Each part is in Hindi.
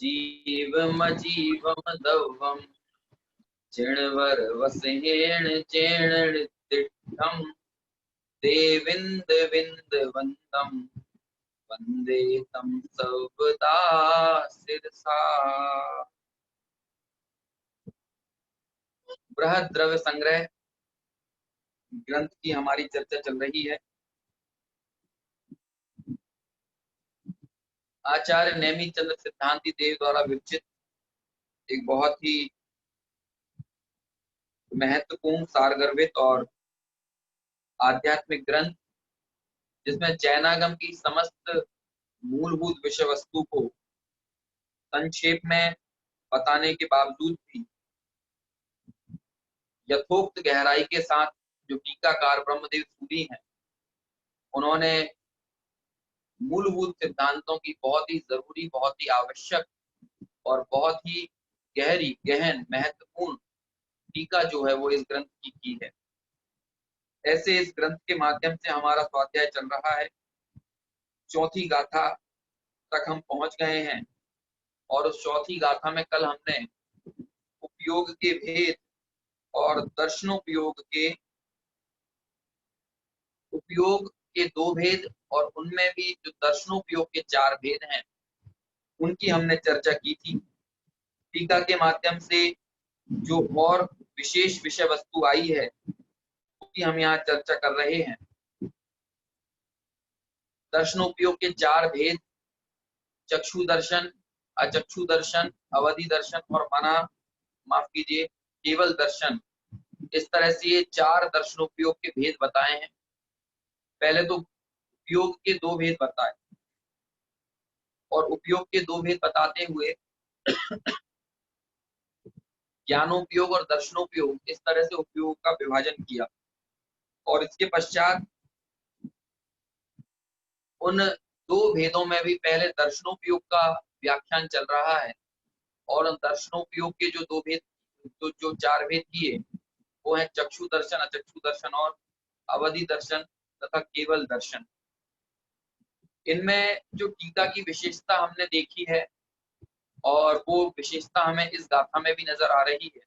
जीवमजीवमदवं चिणवर वसेण चेणतिठं देविंद विंद वंदम वंदे तम सर्वदा शिरसा। बृहद द्रव्य संग्रह ग्रंथ की हमारी चर्चा चल रही है। आचार्य नेमी चंद्र सिद्धांति देव द्वारा विरचित एक बहुत ही महत्वपूर्ण सारगर्भित और आध्यात्मिक ग्रंथ, जिसमें जैनागम की समस्त मूलभूत विषय वस्तु को संक्षेप में बताने के बावजूद भी यथोक्त गहराई के साथ जो टीकाकार ब्रह्मदेव सूरी हैं, उन्होंने मूलभूत सिद्धांतों की बहुत ही जरूरी, बहुत ही आवश्यक और बहुत ही गहरी, गहन, महत्वपूर्ण टीका जो है वो इस ग्रंथ की है। ऐसे इस ग्रंथ के माध्यम से हमारा स्वाध्याय चल रहा है। चौथी गाथा तक हम पहुंच गए हैं और उस चौथी गाथा में कल हमने उपयोग के भेद और दर्शनोपयोग के उपयोग के 2 भेद और उनमें भी जो दर्शनोपयोग के 4 भेद हैं, उनकी हमने चर्चा की थी। टीका के माध्यम से जो और विशेष विषय वस्तु आई है उसकी हम यहाँ चर्चा कर रहे हैं। दर्शनोपयोग के 4 भेद, चक्षु दर्शन, अचक्षु दर्शन, अवधि दर्शन और केवल दर्शन, इस तरह से ये 4 दर्शनोपयोग के भेद बताए हैं। पहले तो उपयोग के 2 भेद बताए और उपयोग के 2 भेद बताते हुए ज्ञानोपयोग और दर्शनोपयोग, इस तरह से उपयोग का विभाजन किया। और इसके पश्चात उन 2 भेदों में भी पहले दर्शनोपयोग का व्याख्यान चल रहा है और दर्शनोपयोग के जो 2 भेद, जो 4 भेद किए वो है चक्षु दर्शन, अचक्षु दर्शन और अवधि दर्शन तथा केवल दर्शन। इनमें जो टीका की विशेषता हमने देखी है और वो विशेषता हमें इस गाथा में भी नजर आ रही है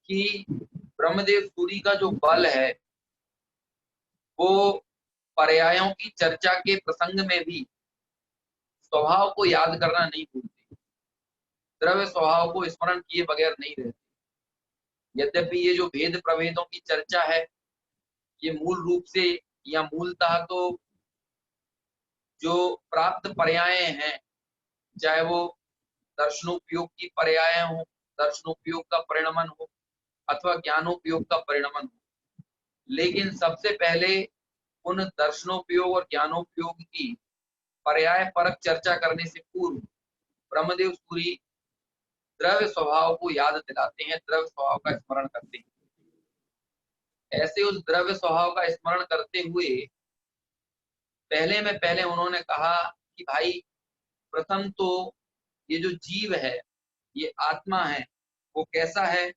कि ब्रह्मदेव सूरी का जो बल है वो पर्यायों की चर्चा के प्रसंग में भी स्वभाव को याद करना नहीं भूलते, द्रव्य स्वभाव को स्मरण किए बगैर नहीं रहते। यद्यपि ये जो भेद प्रभेदों की चर्चा है, ये मूल रूप से या मूलतः तो जो प्राप्त पर्याय हैं, चाहे वो दर्शनोपयोग की पर्याय हो, दर्शनोपयोग का परिणमन हो अथवा ज्ञानोपयोग का परिणमन हो, लेकिन सबसे पहले उन दर्शनोपयोग और ज्ञानोपयोग की पर्याय परक चर्चा करने से पूर्व ब्रह्मदेव सूरी द्रव्य स्वभाव को याद दिलाते हैं, द्रव्य स्वभाव का स्मरण करते हैं। ऐसे उस द्रव्य स्वभाव का स्मरण करते हुए पहले उन्होंने कहा कि भाई, प्रथम तो ये जो जीव है, ये आत्मा है, वो कैसा है?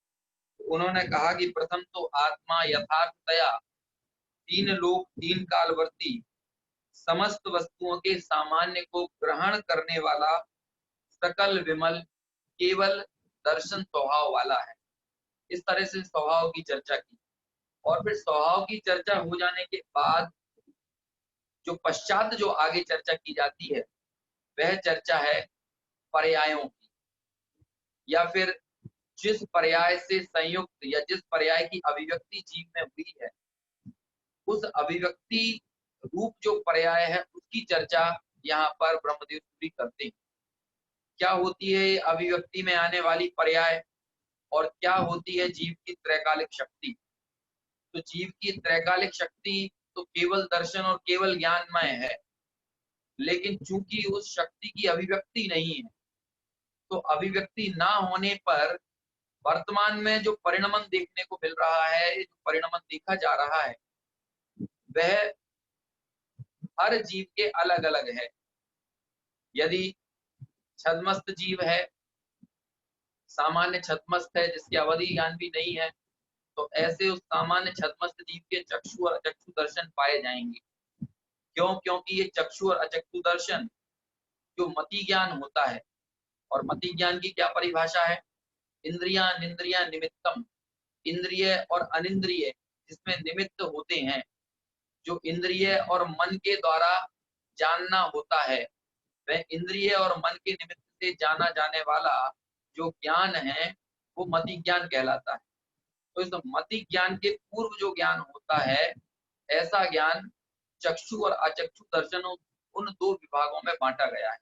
उन्होंने कहा कि प्रथम तो आत्मा यथार्थतया 3 लोक 3 कालवर्ती समस्त वस्तुओं के सामान्य को ग्रहण करने वाला सकल विमल केवल दर्शन स्वभाव वाला है। इस तरह से स्वभाव की चर्चा की और फिर स्वभाव की चर्चा हो जाने के बाद जो पश्चात जो आगे चर्चा की जाती है वह चर्चा है पर्यायों की, या फिर जिस पर्याय से संयुक्त या जिस पर्याय की अभिव्यक्ति जीव में हुई है, उस अभिव्यक्ति रूप जो पर्याय है उसकी चर्चा यहाँ पर ब्रह्मदेव सूरी करते हैं। क्या होती है अभिव्यक्ति में आने वाली पर्याय और क्या होती है जीव की त्रैकालिक शक्ति? तो जीव की त्रैकालिक शक्ति तो केवल दर्शन और केवल ज्ञानमय है, लेकिन चूंकि उस शक्ति की अभिव्यक्ति नहीं है, तो अभिव्यक्ति ना होने पर वर्तमान में जो परिणमन देखने को मिल रहा है, जो परिणमन देखा जा रहा है, वह हर जीव के अलग अलग है। यदि छद्मस्त जीव है, सामान्य छद्मस्त है जिसकी अवधि ज्ञान भी नहीं है, तो ऐसे उस सामान्य छद्मस्त जीव के चक्षु और अचक्षु दर्शन पाए जाएंगे। क्यों? क्योंकि ये चक्षु और अचक्षु दर्शन जो मति ज्ञान होता है, और मति ज्ञान की क्या परिभाषा है? इंद्रिया निंद्रिया निमित्तम, इंद्रिय और अनिंद्रिय जिसमें निमित्त होते हैं, जो इंद्रिय और मन के द्वारा जानना होता है, वह इंद्रिय और मन के निमित्त से जाना जाने वाला जो ज्ञान है वो मति ज्ञान कहलाता है। तो इस मति ज्ञान के पूर्व जो ज्ञान होता है, ऐसा ज्ञान चक्षु और अचक्षु दर्शनों उन दो विभागों में बांटा गया है।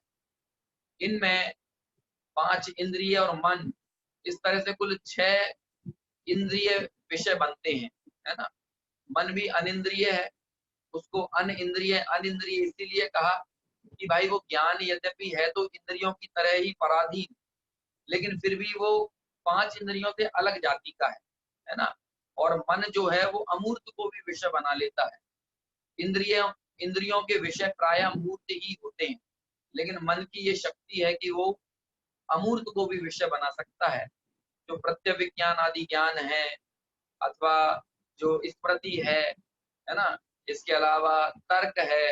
इनमें 5 इंद्रिय और मन, इस तरह से कुल 6 इंद्रिय विषय बनते हैं, है ना। मन भी अनिंद्रिय है, उसको अनिंद्रिय अनिंद्रिय इसीलिए कहा कि भाई वो ज्ञान यद्यपि है तो इंद्रियों की तरह ही पराधीन, लेकिन फिर भी वो 5 इंद्रियों से अलग जाति का है ना। और मन जो है वो अमूर्त को भी विषय बना लेता है। इंद्रियों के विषय प्रायः मूर्त ही होते हैं, लेकिन मन की ये शक्ति है कि वो अमूर्त को भी विषय बना सकता है। जो प्रत्यभिज्ञान आदि ज्ञान है, अथवा जो स्मृति है ना, इसके अलावा तर्क है,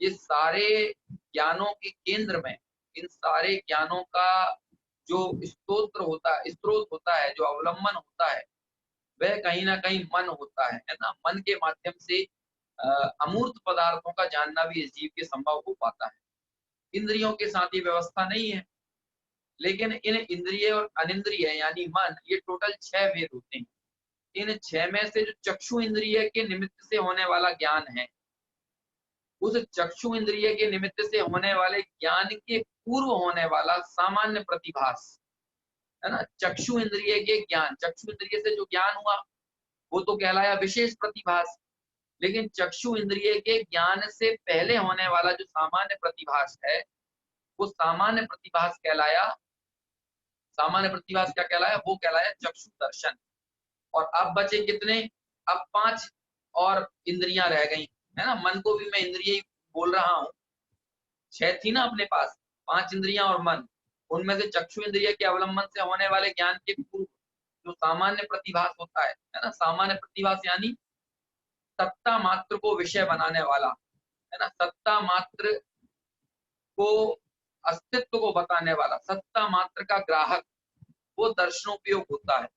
ये सारे ज्ञानों के केंद्र में, इन सारे ज्ञानों का जो स्रोत होता है, जो अवलंबन होता है, वह कहीं ना कहीं मन होता है ना। मन के माध्यम से अमूर्त पदार्थों का जानना भी इस जीव के संभव हो पाता है। इंद्रियों के साथ ये व्यवस्था नहीं है, लेकिन इन इंद्रिय और अनिंद्रिय यानी मन, ये टोटल 6 भेद होते हैं। इन 6 में से जो चक्षु इंद्रिय के निमित्त से होने वाला ज्ञान है, उस चक्षु इंद्रिय के निमित्त से होने वाले ज्ञान के पूर्व होने वाला सामान्य प्रतिभास, है ना। चक्षु इंद्रिय के ज्ञान, चक्षु इंद्रिय से जो ज्ञान हुआ वो तो कहलाया विशेष प्रतिभास, लेकिन चक्षु इंद्रिय के ज्ञान से पहले होने वाला जो सामान्य प्रतिभास है, वो सामान्य प्रतिभास कहलाया। सामान्य प्रतिभास क्या कहलाया? वो कहलाया चक्षु दर्शन। और अब बचे कितने? अब 5 और इंद्रियां रह गई, है ना। मन को भी मैं इंद्रिय ही बोल रहा हूँ, 6 थी ना अपने पास, 5 इंद्रियां और मन। उनमें से चक्षु इंद्रिय के अवलंबन से होने वाले ज्ञान के पूर्व जो सामान्य प्रतिभास होता है ना। सामान्य प्रतिभास यानी सत्ता मात्र को विषय बनाने वाला, है ना। सत्ता मात्र को, अस्तित्व को बताने वाला, सत्ता मात्र का ग्राहक, वो दर्शनोपयोग होता है।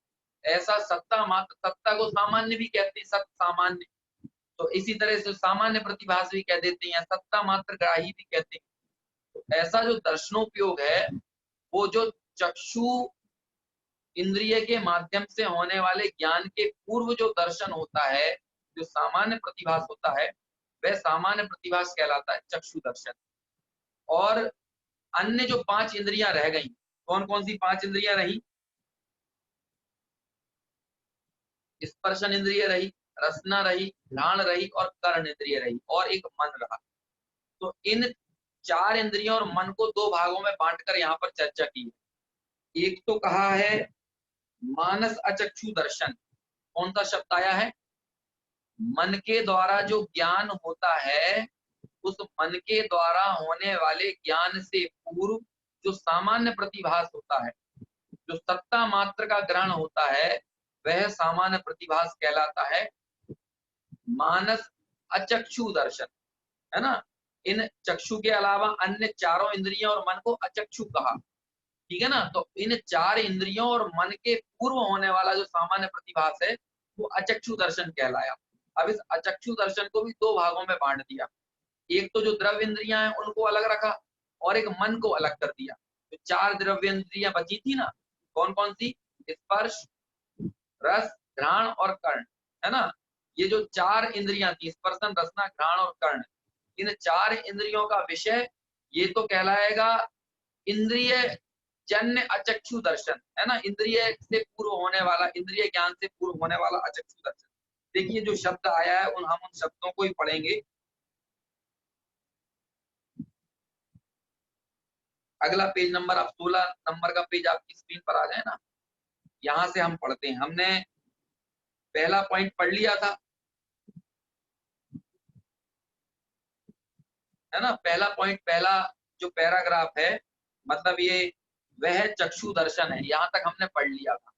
ऐसा सत्ता मात्र, सत्ता को सामान्य भी कहते हैं, सत सामान्य, तो इसी तरह से सामान्य प्रतिभास भी कह देते हैं, सत्ता मात्र ग्राही भी कहते हैं। तो ऐसा जो दर्शनोपयोग है, वो जो चक्षु इंद्रिय के माध्यम से होने वाले ज्ञान के पूर्व जो दर्शन होता है, जो सामान्य प्रतिभास होता है, वह सामान्य प्रतिभास कहलाता है चक्षु दर्शन। और अन्य जो 5 इंद्रियां रह गई, कौन कौन सी 5 इंद्रियां रही? स्पर्शन इंद्रिय रही, रसना रही, घ्राण रही और कर्ण इंद्रिय रही, और एक मन रहा। तो इन 4 इंद्रियों और मन को 2 भागों में बांटकर यहाँ पर चर्चा की है। एक तो कहा है मानस अचक्षु दर्शन। कौन सा शब्द आया है? मन के द्वारा जो ज्ञान होता है, उस मन के द्वारा होने वाले ज्ञान से पूर्व जो सामान्य प्रतिभास होता है, जो सत्ता मात्र का ग्रहण होता है, वह सामान्य प्रतिभास कहलाता है मानस अचक्षु दर्शन, है ना। इन चक्षु के अलावा अन्य चारों इंद्रियों और मन को अचक्षु कहा, ठीक है ना। तो इन 4 इंद्रियों और मन के पूर्व होने वाला जो सामान्य प्रतिभास है, वो अचक्षु दर्शन कहलाया। अब इस अचक्षु दर्शन को भी 2 भागों में बांट दिया। एक तो जो द्रव्य इंद्रियां हैं उनको अलग रखा, और एक मन को अलग कर दिया। तो 4 द्रव्य इंद्रियां बची थी ना, कौन कौन सी? स्पर्श, रस, घ्राण और कर्ण, है ना। ये जो 4 इंद्रियां थी, स्पर्शन, रसना, घ्राण और कर्ण, इन 4 इंद्रियों का विषय ये तो कहलाएगा इंद्रिय जन्य अचक्षु दर्शन, है ना। इंद्रिय से पूर्व होने वाला, इंद्रिय ज्ञान से पूर्व होने वाला अचक्षु दर्शन। देखिए जो शब्द आया है हम उन शब्दों को ही पढ़ेंगे। अगला पेज नंबर, अब 16 नंबर का पेज आपकी स्क्रीन पर आ जाए ना, यहां से हम पढ़ते हैं। हमने पहला पॉइंट पढ़ लिया था, है ना। पहला पॉइंट, पहला जो पैराग्राफ है, मतलब ये वह चक्षु दर्शन है, यहां तक हमने पढ़ लिया था।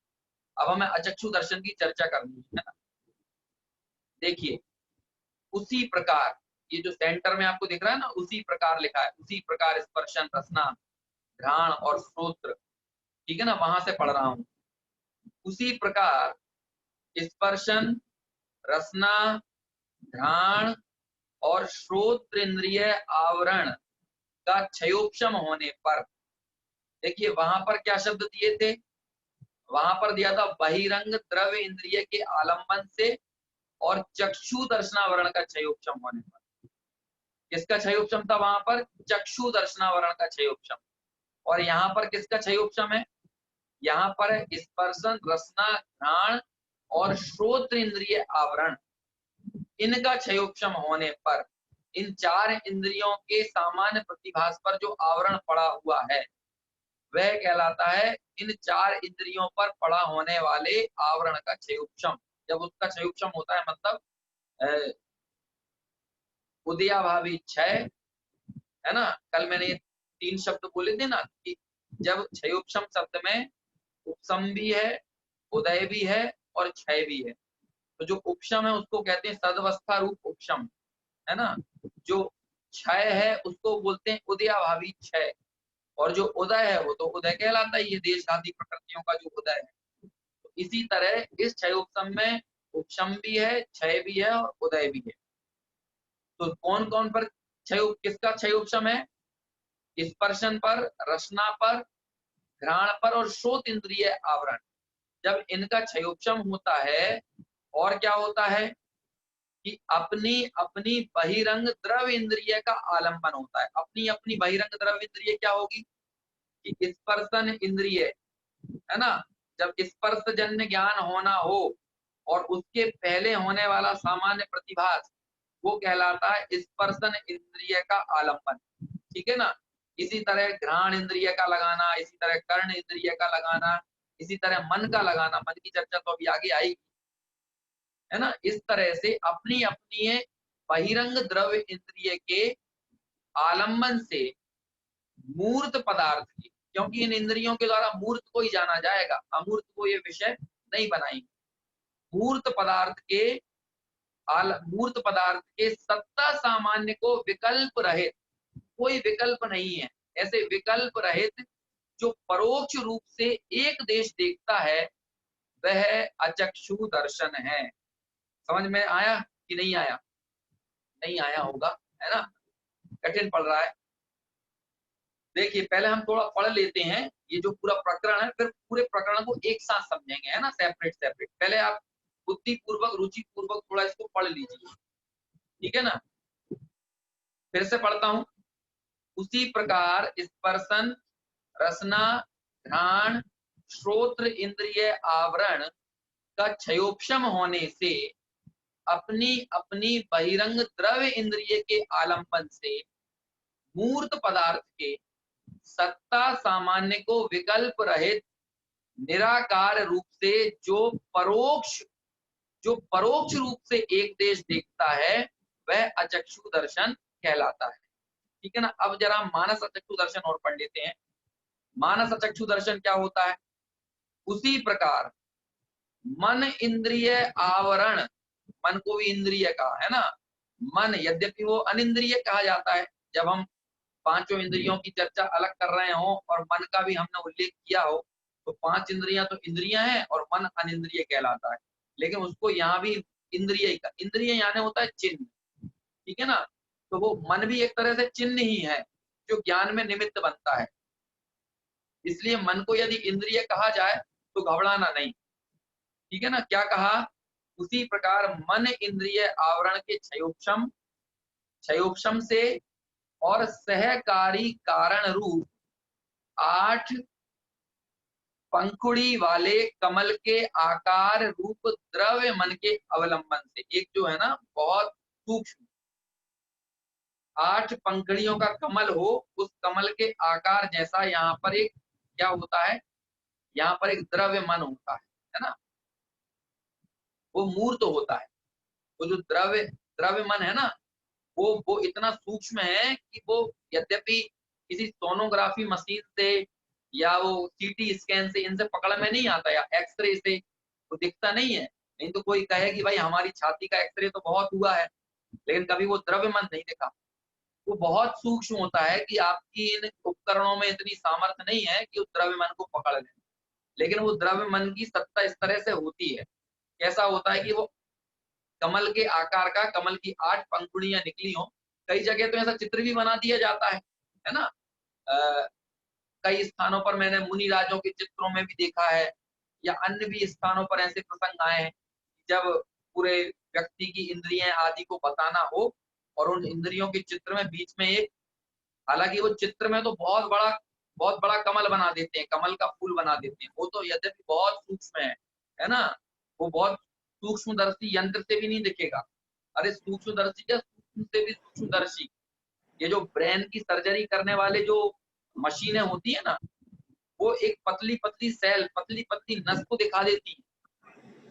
अब हमें अचक्षु दर्शन की चर्चा करनी है ना। देखिए उसी प्रकार, ये जो सेंटर में आपको दिख रहा है ना, उसी प्रकार लिखा है, उसी प्रकार स्पर्शन, रसना, घ्राण और श्रोत्र, ठीक है ना, वहां से पढ़ रहा हूं। उसी प्रकार स्पर्शन, रसना, घ्राण और श्रोत्र इंद्रिय आवरण का क्षयोक्षम होने पर, देखिए वहां पर क्या शब्द दिए थे, वहां पर दिया था बहिरंग द्रव्य इंद्रिय के आलंबन से और चक्षु दर्शनावरण का क्षयोक्षम होने पर। किसका क्षयोक्षम था वहां पर? चक्षु दर्शनावरण का क्षयोक्षम। और यहाँ पर किसका क्षयोक्षम है? यहाँ पर स्पर्शन, रसना, घ्राण और श्रोत्र इंद्रिय आवरण, इनका क्षयोक्षम होने पर इन चार इंद्रियों के सामान्य प्रतिभास पर जो आवरण पड़ा हुआ है वह कहलाता है इन चार इंद्रियों पर पड़ा होने वाले आवरण का क्षयोक्षम। जब उसका क्षयोक्षम होता है मतलब उदयाभावी क्षय, है ना। कल मैंने ये 3 शब्द बोले थे ना कि जब क्षयोक्षम शब्द में उपशम भी है, उदय भी है और क्षय भी है। तो जो उपशम है उसको कहते हैं सदवस्था रूप उपशम, है ना। जो क्षय है उसको बोलते हैं उदयाभावी क्षय, और जो उदय है वो तो उदय कहलाता है, ये देशघाती प्रकृतियों का जो उदय है। तो इसी तरह इस क्षयोपशम में उपशम भी है, क्षय भी है और उदय भी है। तो कौन कौन पर क्षय, किसका क्षयोपशम है? स्पर्शन पर, रसना पर, घ्राण पर और श्रोत इंद्रिय आवरण। जब इनका क्षयोपशम होता है और क्या होता है कि अपनी अपनी बहिरंग द्रव्य इंद्रिय का आलंबन होता है। अपनी अपनी बहिरंग द्रव्य इंद्रिय क्या होगी कि स्पर्शन इंद्रिय, है ना। जब स्पर्श जन्य ज्ञान होना हो और उसके पहले होने वाला सामान्य प्रतिभास, वो कहलाता है स्पर्शन इंद्रिय का आलंबन, ठीक है ना। इसी तरह घ्राण इंद्रिय का लगाना, इसी तरह कर्ण इंद्रिय का लगाना, इसी तरह मन का लगाना, मन की चर्चा तो अभी आगे आएगी, है ना। इस तरह से अपनी अपनी बहिरंग द्रव्य इंद्रिय के आलंबन से मूर्त पदार्थ की, क्योंकि इन इंद्रियों के द्वारा मूर्त को ही जाना जाएगा, अमूर्त को ये विषय नहीं बनाएंगे। मूर्त पदार्थ के सत्ता सामान्य को विकल्प रहित, कोई विकल्प नहीं है, ऐसे विकल्प रहित जो परोक्ष रूप से एक देश देखता है वह अचक्षु दर्शन है। समझ में आया कि नहीं आया? नहीं आया होगा, है ना, कठिन पड़ रहा है। देखिए पहले हम थोड़ा पढ़ लेते हैं ये जो पूरा प्रकरण है, फिर पूरे प्रकरण को एक साथ समझेंगे, है ना, सेपरेट सेपरेट। पहले आप बुद्धि पूर्वक, रुचि पूर्वक थोड़ा इसको पढ़ लीजिए, ठीक है ना। फिर से पढ़ता हूं। उसी प्रकार स्पर्शन, रसना, घ्राण, श्रोत्र इंद्रिय आवरण का क्षयोपशम होने से अपनी अपनी बहिरंग द्रव्य इंद्रिय के आलंबन से मूर्त पदार्थ के सत्ता सामान्य को विकल्प रहित निराकार रूप से जो परोक्ष रूप से एक देश देखता है वह अचक्षु दर्शन कहलाता है, ठीक है ना। अब जरा मानस अचक्षु दर्शन और पढ़ लेते हैं। मानस अचक्षु दर्शन क्या होता है? उसी प्रकार मन इंद्रिय आवरण, मन को भी इंद्रिय कहा है ना। मन यद्यपि वो अनिंद्रिय कहा जाता है, जब हम पांचों इंद्रियों की चर्चा अलग कर रहे हो और मन का भी हमने उल्लेख किया हो, तो 5 इंद्रियां तो इंद्रियां हैं और मन अनिंद्रिय कहलाता है। लेकिन उसको यहाँ भी इंद्रिय यानी होता है चिन्ह, ठीक है ना। तो वो मन भी एक तरह से चिन्ह ही है जो ज्ञान में निमित्त बनता है। इसलिए मन को यदि इंद्रिय कहा जाए तो घबराना नहीं, ठीक है ना। क्या कहा? उसी प्रकार मन इंद्रिय आवरण के क्षयोपशम से और सहकारी कारण रूप 8 पंखुड़ी वाले कमल के आकार रूप द्रव्य मन के अवलंबन से, एक जो है ना बहुत सूक्ष्म 8 पंखुड़ियों का कमल हो, उस कमल के आकार जैसा यहाँ पर एक क्या होता है, यहाँ पर एक द्रव्य मन होता है ना। वो मूर्त होता है। वो जो द्रव्य मन है ना, वो इतना सूक्ष्म है कि वो यद्यपि किसी सोनोग्राफी मशीन से या वो सीटी स्कैन से इनसे पकड़ में नहीं आता, या एक्सरे से वो दिखता नहीं है। नहीं तो कोई कहे कि भाई हमारी छाती का एक्सरे तो बहुत हुआ है, लेकिन कभी वो द्रव्य मन नहीं देखा। वो बहुत सूक्ष्म होता है कि आपकी इन उपकरणों में इतनी सामर्थ्य नहीं है कि उस द्रव्य मन को पकड़ लें। लेकिन वो द्रव्य मन की सत्ता इस तरह से होती है, कैसा होता है कि वो कमल के आकार का, कमल की 8 पंखुड़ियां निकली हों। कई जगह तो ऐसा चित्र भी बना दिया जाता है ना? कई स्थानों पर मैंने मुनि राजों के चित्रों में भी देखा है, या अन्य भी स्थानों पर ऐसे प्रसंग आए हैं, जब पूरे व्यक्ति की इंद्रियां आदि को बताना हो और उन इंद्रियों के चित्र में बीच में एक, हालांकि वो चित्र में तो बहुत बड़ा कमल बना देते हैं, कमल का फूल बना देते हैं, वो तो यद्यपि बहुत सूक्ष्म है ना? वो बहुत सूक्ष्मदर्शी यंत्र से भी नहीं दिखेगा। अरे सूक्ष्मदर्शी क्या, सूक्ष्म से भी सूक्ष्मदर्शी, ये जो ब्रेन की सर्जरी करने वाले जो मशीनें होती है ना, वो एक पतली पतली सेल, पतली पतली नस को दिखा देती है।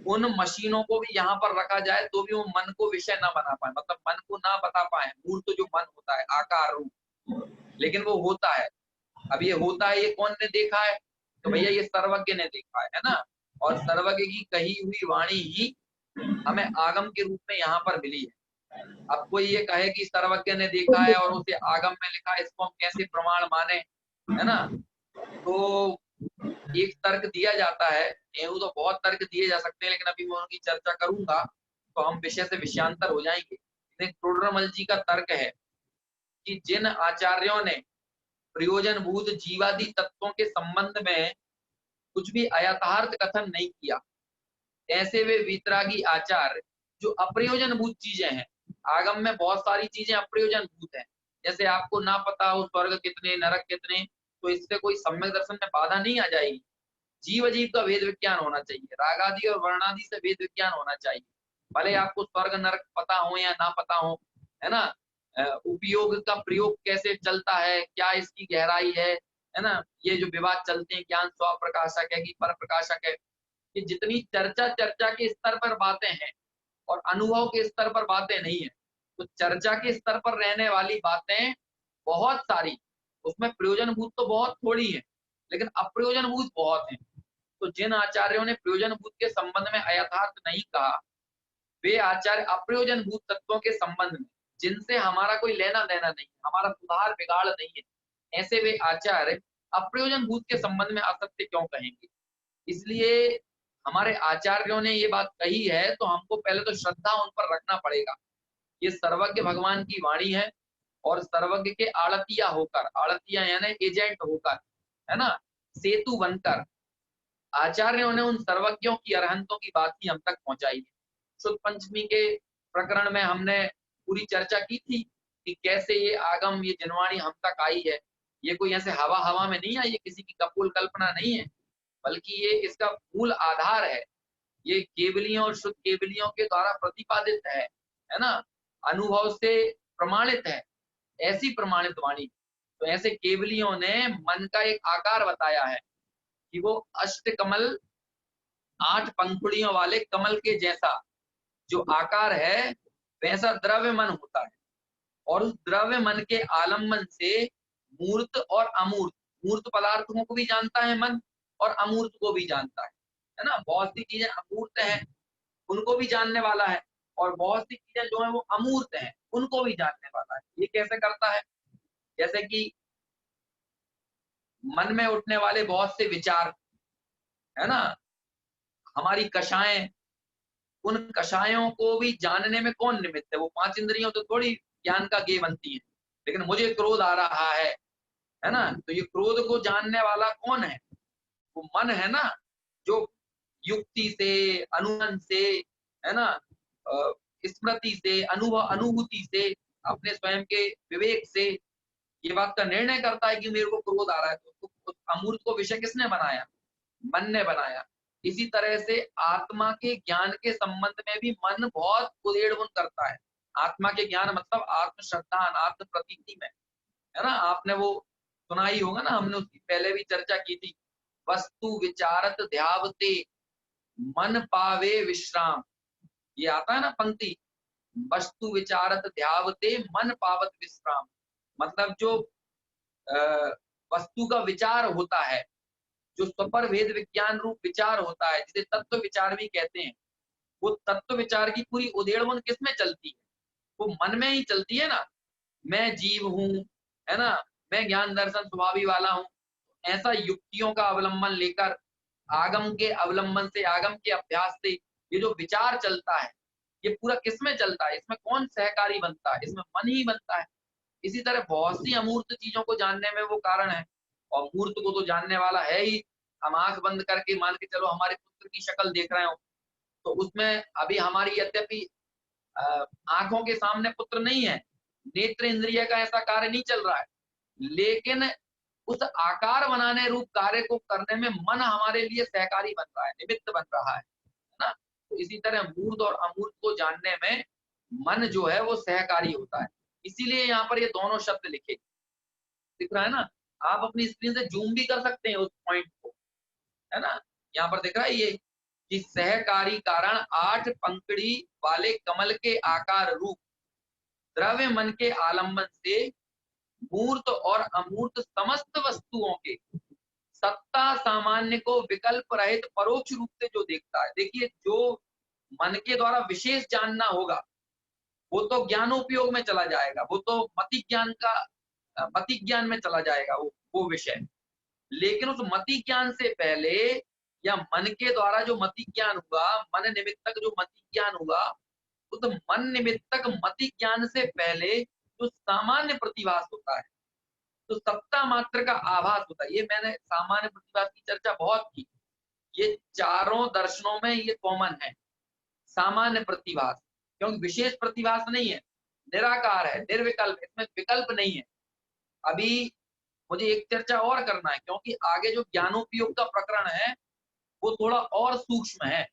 उन मशीनों को भी यहाँ पर रखा जाए तो भी वो मन को विषय ना बना पाए, मतलब मन को ना बता पाए, मूर्त जो मन होता है, आकार रूप, लेकिन वो होता है। अब ये होता है, ये कौन ने देखा है? तो भैया ये सर्वज्ञ ने देखा है ना? और सर्वज्ञ की कही हुई वाणी ही हमें आगम के रूप में यहाँ पर मिली है। अब कोई ये कहे कि सर्वज्ञ ने देखा है और उसे आगम में लिखा, इसको हम कैसे प्रमाण माने, है ना? तो एक तर्क दिया जाता है, यूं तो बहुत तर्क दिए जा सकते हैं, लेकिन अभी मैं उनकी चर्चा करूंगा तो हम विषय से विषयांतर हो जाएंगे। टोडरमल जी का तर्क है कि जिन आचार्यों ने प्रयोजनभूत जीवादि तत्वों के संबंध में कुछ भी अयथार्थ कथन नहीं किया, ऐसे वे वितरागी आचार्य जो अप्रयोजनभूत चीजें हैं, आगम में बहुत सारी चीजें अप्रयोजनभूत हैं, जैसे आपको ना पता हो स्वर्ग कितने, नरक कितने, तो इससे कोई सम्यक दर्शन में बाधा नहीं आ जाएगी। जीव अजीव का वेद विज्ञान होना चाहिए, रागादि और वर्णादि से वेद विज्ञान होना चाहिए, भले आपको स्वर्ग नरक पता हो या ना पता हो, है ना? उपयोग का प्रयोग कैसे चलता है, क्या इसकी गहराई है ना? ये जो विवाद चलते हैं, ज्ञान स्व प्रकाशक है कि पर प्रकाशक है, कि जितनी चर्चा चर्चा के स्तर पर बातें हैं और अनुभव के स्तर पर बातें नहीं है, तो चर्चा के स्तर पर रहने वाली बातें बहुत सारी, उसमें प्रयोजनभूत तो बहुत थोड़ी है, लेकिन अप्रयोजनभूत बहुत है। तो जिन आचार्यों ने प्रयोजनभूत के संबंध में अयथार्थ नहीं कहा, वे आचार्य अप्रयोजनभूत तत्वों के संबंध में, जिनसे हमारा कोई लेना देना नहीं, हमारा सुधार बिगाड़ नहीं है, ऐसे वे आचार्य अप्रयोजनभूत के संबंध में असत्य क्यों कहेंगे? इसलिए हमारे आचार्यों ने ये बात कही है तो हमको पहले तो श्रद्धा उन पर रखना पड़ेगा। ये सर्वज्ञ भगवान की वाणी है और सर्वज्ञ के आड़तिया होकर, आड़तिया यानी एजेंट होकर, है ना, सेतु बनकर आचार्यों ने उन सर्वज्ञों की अरहंतों की बात ही हम तक पहुंचाई है। शुद्ध पंचमी के प्रकरण में हमने पूरी चर्चा की थी कि कैसे ये आगम, ये जनवाणी हम तक आई है। ये कोई ऐसे हवा हवा में नहीं आई, ये किसी की कपोल कल्पना नहीं है, बल्कि ये इसका मूल आधार है। ये केवलियों और शुद्ध केवलियों के द्वारा प्रतिपादित है ना? अनुभव से प्रमाणित है, ऐसी प्रमाणित वाणी। तो ऐसे केवलियों ने मन का एक आकार बताया है कि वो अष्ट कमल, 8 पंखुड़ियों वाले कमल के जैसा जो आकार है, वैसा द्रव्य मन होता है। और उस द्रव्य मन के आलम्बन से मूर्त और अमूर्त, मूर्त पदार्थों को भी जानता है मन और अमूर्त को भी जानता है ना? बहुत सी चीजें अमूर्त हैं, उनको भी जानने वाला है, और बहुत सी चीजें जो है वो अमूर्त हैं, उनको भी जानने वाला है। ये कैसे करता है? जैसे कि मन में उठने वाले बहुत से विचार, है ना, हमारी कषाएं, उन कषायों को भी जानने में कौन निमित्त है? वो 5 इंद्रियों तो थोड़ी ज्ञान का गेय बनती है। लेकिन मुझे क्रोध आ रहा है ना? तो ये क्रोध को जानने वाला कौन है? वो मन है ना, जो युक्ति से, अनुमान से, है ना, स्मृति से, अनुभव, अनुभूति से, अपने स्वयं के विवेक से ये बात का निर्णय करता है कि मेरे को क्रोध आ रहा है। तो उस अमूर्त को विषय किसने बनाया? मन ने बनाया। इसी तरह से आत्मा के ज्ञान के संबंध में भी मन बहुत उधेड़-बुन करता है। आत्मा के ज्ञान मतलब आत्म श्रद्धा, आत्म प्रतीति में, है ना? आपने वो सुना ही होगा ना, हमने उसकी पहले भी चर्चा की थी। वस्तु विचारत ध्यावते मन पावे विश्राम, ये आता है ना पंक्ति, वस्तु विचारत ध्यावते मन पावत विश्राम। मतलब जो वस्तु का विचार होता है, जो स्वपर भेद विज्ञान रूप विचार होता है, जिसे तत्व विचार भी कहते हैं, वो तत्व विचार की पूरी उधेड़-बुन किसमें चलती है? वो मन में ही चलती है ना। मैं जीव हूं, है ना, मैं ज्ञान दर्शन स्वभावी वाला हूं, ऐसा युक्तियों का अवलंबन लेकर आगम के अवलंबन से, आगम के अभ्यास से ये जो विचार चलता है, ये पूरा किसमें चलता है, इसमें कौन सहकारी बनता है, इसमें मन ही बनता है। इसी तरह बहुत सी अमूर्त चीजों को जानने में वो कारण है, और मूर्त को तो जानने वाला है ही। हम आंख बंद करके मान के चलो हमारे पुत्र की शक्ल देख रहे हो, तो उसमें अभी हमारी यद्यपि आंखों के सामने पुत्र नहीं है, नेत्र इंद्रिय का ऐसा कार्य नहीं चल रहा है, लेकिन उस आकार बनाने रूप कार्य को करने में मन हमारे लिए सहकारी बन रहा है, निमित्त बन रहा है ना। तो इसी तरह मूर्त और अमूर्त को जानने में मन जो है वो सहकारी होता है। इसीलिए यहाँ पर ये दोनों शब्द लिखे, दिख रहा है ना, आप अपनी स्क्रीन से जूम भी कर सकते हैं उस पॉइंट को, है ना। यहाँ पर दिख रहा है ये कि सहकारी कारण 8 पंखड़ी वाले कमल के आकार रूप द्रव्य मन के आलंबन से मूर्त और अमूर्त समस्त वस्तुओं के सत्ता सामान्य को विकल्प रहित परोक्ष रूप से जो देखता है। देखिए, जो मन के द्वारा विशेष जानना होगा वो तो ज्ञानोपयोग में चला जाएगा, वो तो मति ज्ञान का मति ज्ञान में चला जाएगा वो विषय। लेकिन उस मति ज्ञान से पहले, या मन के द्वारा जो मति ज्ञान हुआ, मन निमित्तक जो मति ज्ञान हुआ, उस मन निमित्तक मति ज्ञान से पहले जो सामान्य प्रतिभास होता है, तो सत्ता मात्र का आभास होता है। ये मैंने सामान्य प्रतिभास की चर्चा बहुत की, ये चारों दर्शनों में ये कॉमन है, सामान्य प्रतिभास, क्योंकि विशेष प्रतिभास नहीं है, निराकार है, निर्विकल्प, इसमें विकल्प नहीं है। अभी मुझे एक चर्चा और करना है, क्योंकि आगे जो ज्ञानोपयोग का प्रकरण है वो थोड़ा और सूक्ष्म है।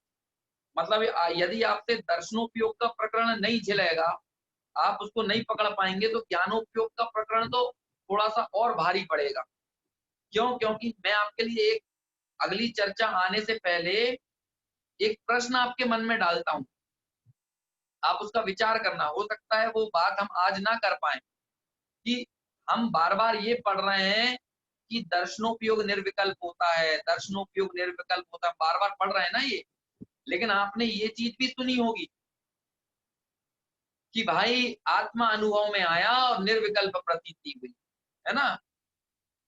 मतलब यदि आपसे दर्शनोपयोग का प्रकरण नहीं झेलेगा, आप उसको नहीं पकड़ पाएंगे, तो ज्ञानोपयोग का प्रकरण तो थोड़ा सा और भारी पड़ेगा। क्यों? क्योंकि मैं आपके लिए एक अगली चर्चा आने से पहले एक प्रश्न आपके मन में डालता हूं, आप उसका विचार करना। हो सकता है वो बात हम आज ना कर पाए, कि हम बार बार ये पढ़ रहे हैं कि दर्शनोपयोग निर्विकल्प होता है, दर्शनोपयोग निर्विकल्प होता है, बार बार पढ़ रहे हैं ना ये। लेकिन आपने ये चीज भी सुनी होगी कि भाई आत्मा अनुभव में आया और निर्विकल्प प्रतीति हुई, है ना।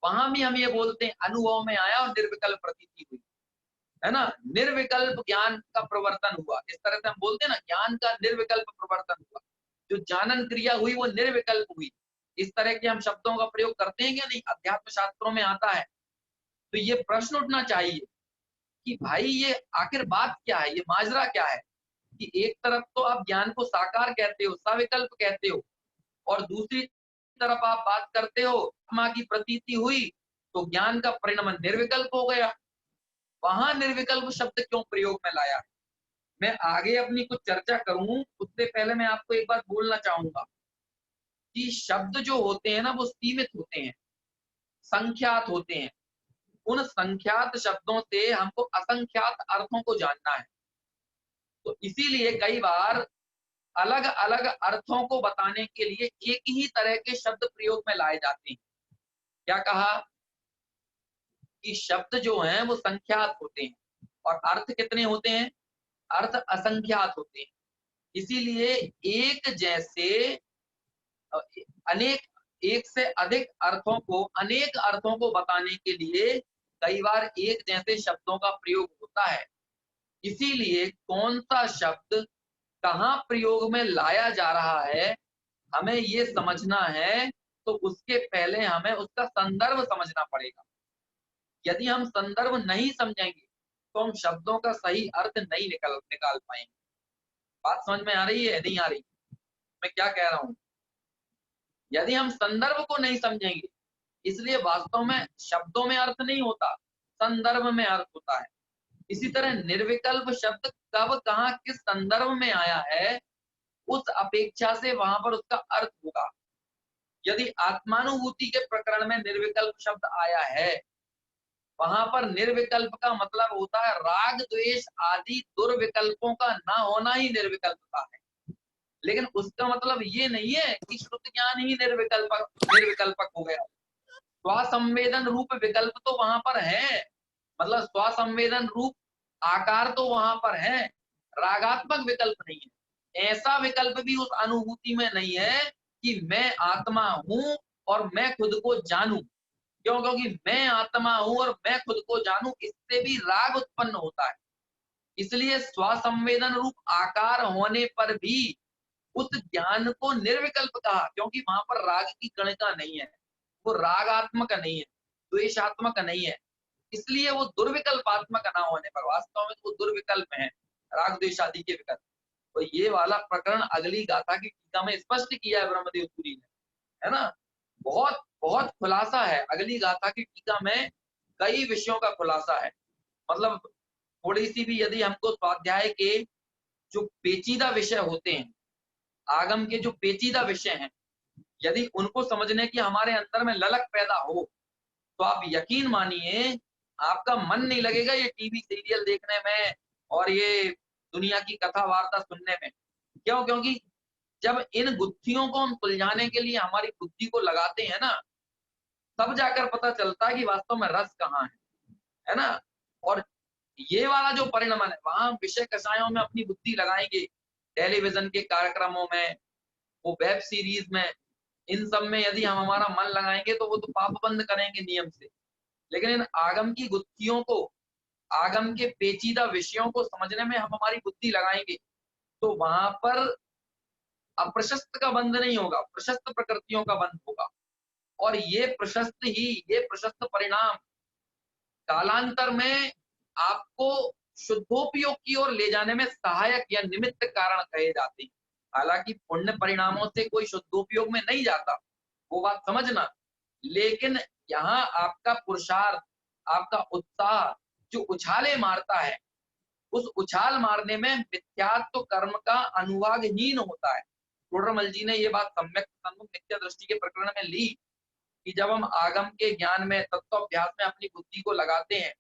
वहां भी हम ये बोलते हैं अनुभव में आया और निर्विकल्प प्रतीति हुई, है ना। निर्विकल्प ज्ञान का प्रवर्तन हुआ, इस तरह से हम बोलते हैं ना, ज्ञान का निर्विकल्प प्रवर्तन हुआ, जो जानन क्रिया हुई वो निर्विकल्प हुई। इस तरह के हम शब्दों का प्रयोग करते हैं क्या नहीं, अध्यात्म शास्त्रों में आता है। तो ये प्रश्न उठना चाहिए कि भाई ये आखिर बात क्या है, ये माजरा क्या है, कि एक तरफ तो आप ज्ञान को साकार कहते हो, सविकल्प कहते हो, और दूसरी तरफ आप बात करते हो आत्मा की प्रतीति हुई तो ज्ञान का परिणाम निर्विकल्प हो गया। वहां निर्विकल्प शब्द क्यों प्रयोग में लाया है? मैं आगे अपनी कुछ चर्चा करूं उससे पहले मैं आपको एक बात बोलना चाहूंगा कि शब्द जो होते हैं ना वो सीमित होते हैं, संख्यात होते हैं। उन संख्यात शब्दों से हमको असंख्यात अर्थों को जानना है। तो इसीलिए कई बार अलग अलग अर्थों को बताने के लिए एक ही तरह के शब्द प्रयोग में लाए जाते हैं। क्या कहा कि शब्द जो हैं वो संख्यात होते हैं और अर्थ कितने होते हैं, अर्थ असंख्यात होते हैं। इसीलिए एक जैसे अनेक, एक से अधिक अर्थों को, अनेक अर्थों को बताने के लिए कई बार एक जैसे शब्दों का प्रयोग होता है। इसीलिए कौन सा शब्द कहाँ प्रयोग में लाया जा रहा है हमें ये समझना है, तो उसके पहले हमें उसका संदर्भ समझना पड़ेगा। यदि हम संदर्भ नहीं समझेंगे तो हम शब्दों का सही अर्थ नहीं निकाल पाएंगे। बात समझ में आ रही है, नहीं आ रही? मैं क्या कह रहा हूं, यदि हम संदर्भ को नहीं समझेंगे, इसलिए वास्तव में शब्दों में अर्थ नहीं होता, संदर्भ में अर्थ होता है। इसी तरह निर्विकल्प शब्द कब कहाँ किस संदर्भ में आया है, उस अपेक्षा से वहां पर उसका अर्थ होगा। यदि आत्मानुभूति के प्रकरण में निर्विकल्प शब्द आया है, वहां पर निर्विकल्प का मतलब होता है राग द्वेष आदि दुर्विकल्पों का ना होना ही निर्विकल्पता है। लेकिन उसका मतलब ये नहीं है कि शुद्ध ज्ञान ही निर्विकल्पक हो गया। स्वसंवेदन रूप विकल्प तो वहां पर है, मतलब स्वसंवेदन रूप आकार तो वहां पर है, रागात्मक विकल्प नहीं है। ऐसा विकल्प भी उस अनुभूति में नहीं है कि मैं आत्मा हूं और मैं खुद को जानूं। क्यों? क्योंकि मैं आत्मा हूं और मैं खुद को जानूं, इससे भी राग उत्पन्न होता है। इसलिए स्वसंवेदन रूप आकार होने पर भी उस ज्ञान को निर्विकल्प कहा, क्योंकि वहां पर राग की कणिका नहीं है, वो रागात्मक नहीं है, द्वेषात्मक नहीं है। इसलिए वो दुर्विकल्पात्मक ना होने पर वास्तव में वो दुर्विकल्प है, राग द्वेष आदि के विकल्प। तो ये वाला प्रकरण अगली गाथा की टीका में स्पष्ट किया है ब्रह्मदेव सूरी ने, है ना। बहुत बहुत खुलासा है अगली गाथा की टीका में, कई विषयों का खुलासा है। मतलब थोड़ी सी भी यदि हमको स्वाध्याय के जो पेचीदा विषय होते हैं, आगम के जो पेचीदा विषय हैं, यदि उनको समझने की हमारे अंदर में ललक पैदा हो, तो आप यकीन मानिए आपका मन नहीं लगेगा ये टीवी सीरियल देखने में और ये दुनिया की कथा वार्ता सुनने में। क्यों? क्योंकि जब इन गुत्थियों को हम सुलझाने के लिए हमारी बुद्धि को लगाते हैं ना, तब जाकर पता चलता है कि वास्तव में रस कहाँ है ना। और ये वाला जो परिणमन है, वहां विषय कषायों में अपनी बुद्धि लगाएंगे, टेलीविजन के कार्यक्रमों में, वो वेब सीरीज में, इन सब में यदि हम हमारा मन लगाएंगे तो वो तो पाप बंद करेंगे नियम से। लेकिन इन आगम की गुत्थियों को, आगम के पेचीदा विषयों को समझने में हम हमारी बुद्धि लगाएंगे, तो वहां पर अप्रशस्त का बंध नहीं होगा, प्रशस्त प्रकृतियों का बंध होगा। और ये प्रशस्त ही, ये प्रशस्त परिणाम कालांतर में आपको शुद्धोपयोग की ओर ले जाने में सहायक या निमित्त कारण कहे जाते हैं। हालांकि पुण्य परिणामों से कोई शुद्धोपयोग में नहीं जाता, वो बात समझना। लेकिन यहाँ आपका पुरुषार्थ, आपका उत्साह जो उछाले मारता है, उस उछाल मारने में मिथ्यात्व कर्म का अनुवागहीन होता है। टोडरमल जी ने ये बात सम्यक सन्मुख नित्य दृष्टि के प्रकरण में ली कि जब हम आगम के ज्ञान में, तत्वाभ्यास में अपनी बुद्धि को लगाते हैं,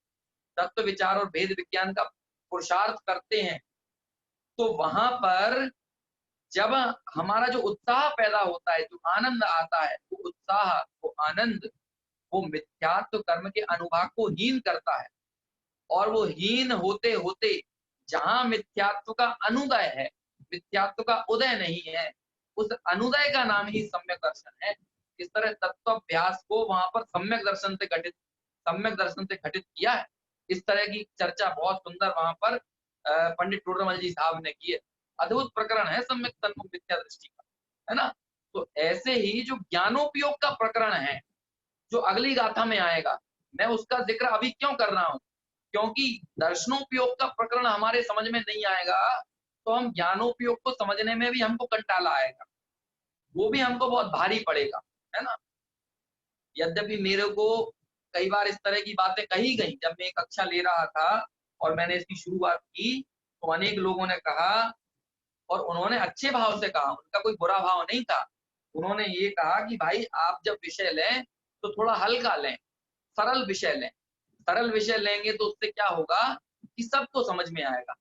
तत्व विचार और भेद विज्ञान का पुरुषार्थ करते हैं, तो वहां पर जब हमारा जो उत्साह पैदा होता है, जो आनंद आता है, वो उत्साह, वो आनंद, वो मिथ्यात्व कर्म के अनुभाग को हीन करता है। और वो हीन होते होते जहां मिथ्यात्व का अनुदय है, मिथ्यात्व का उदय नहीं है, उस अनुदय का नाम ही सम्यक दर्शन है। इस तरह तत्वाभ्यास को वहां पर सम्यक दर्शन से घटित, सम्यक दर्शन से घटित किया है। इस तरह की चर्चा बहुत सुंदर वहां पर पंडित टोडरमल जी साहब ने की है। अद्भुत प्रकरण है सम्यक सन्मुख मिथ्या दृष्टि का, है ना। तो ऐसे ही जो ज्ञानोपयोग का प्रकरण है, जो अगली गाथा में आएगा, मैं उसका जिक्र अभी क्यों कर रहा हूं, क्योंकि दर्शनोपयोग का प्रकरण हमारे समझ में नहीं आएगा तो हम ज्ञानोपयोग को समझने में भी हमको कंटाला आएगा, वो भी हमको बहुत भारी पड़ेगा, है ना। यद्यपि मेरे को कई बार इस तरह की बातें कही गई, जब मैं कक्षा ले रहा था और मैंने इसकी शुरुआत की, तो अनेक लोगों ने कहा, और उन्होंने अच्छे भाव से कहा, उनका कोई बुरा भाव नहीं था। उन्होंने ये कहा कि भाई आप जब विषय लें तो थोड़ा हल्का लें, सरल विषय लें। सरल विषय लेंगे तो उससे क्या होगा कि सबको समझ में आएगा।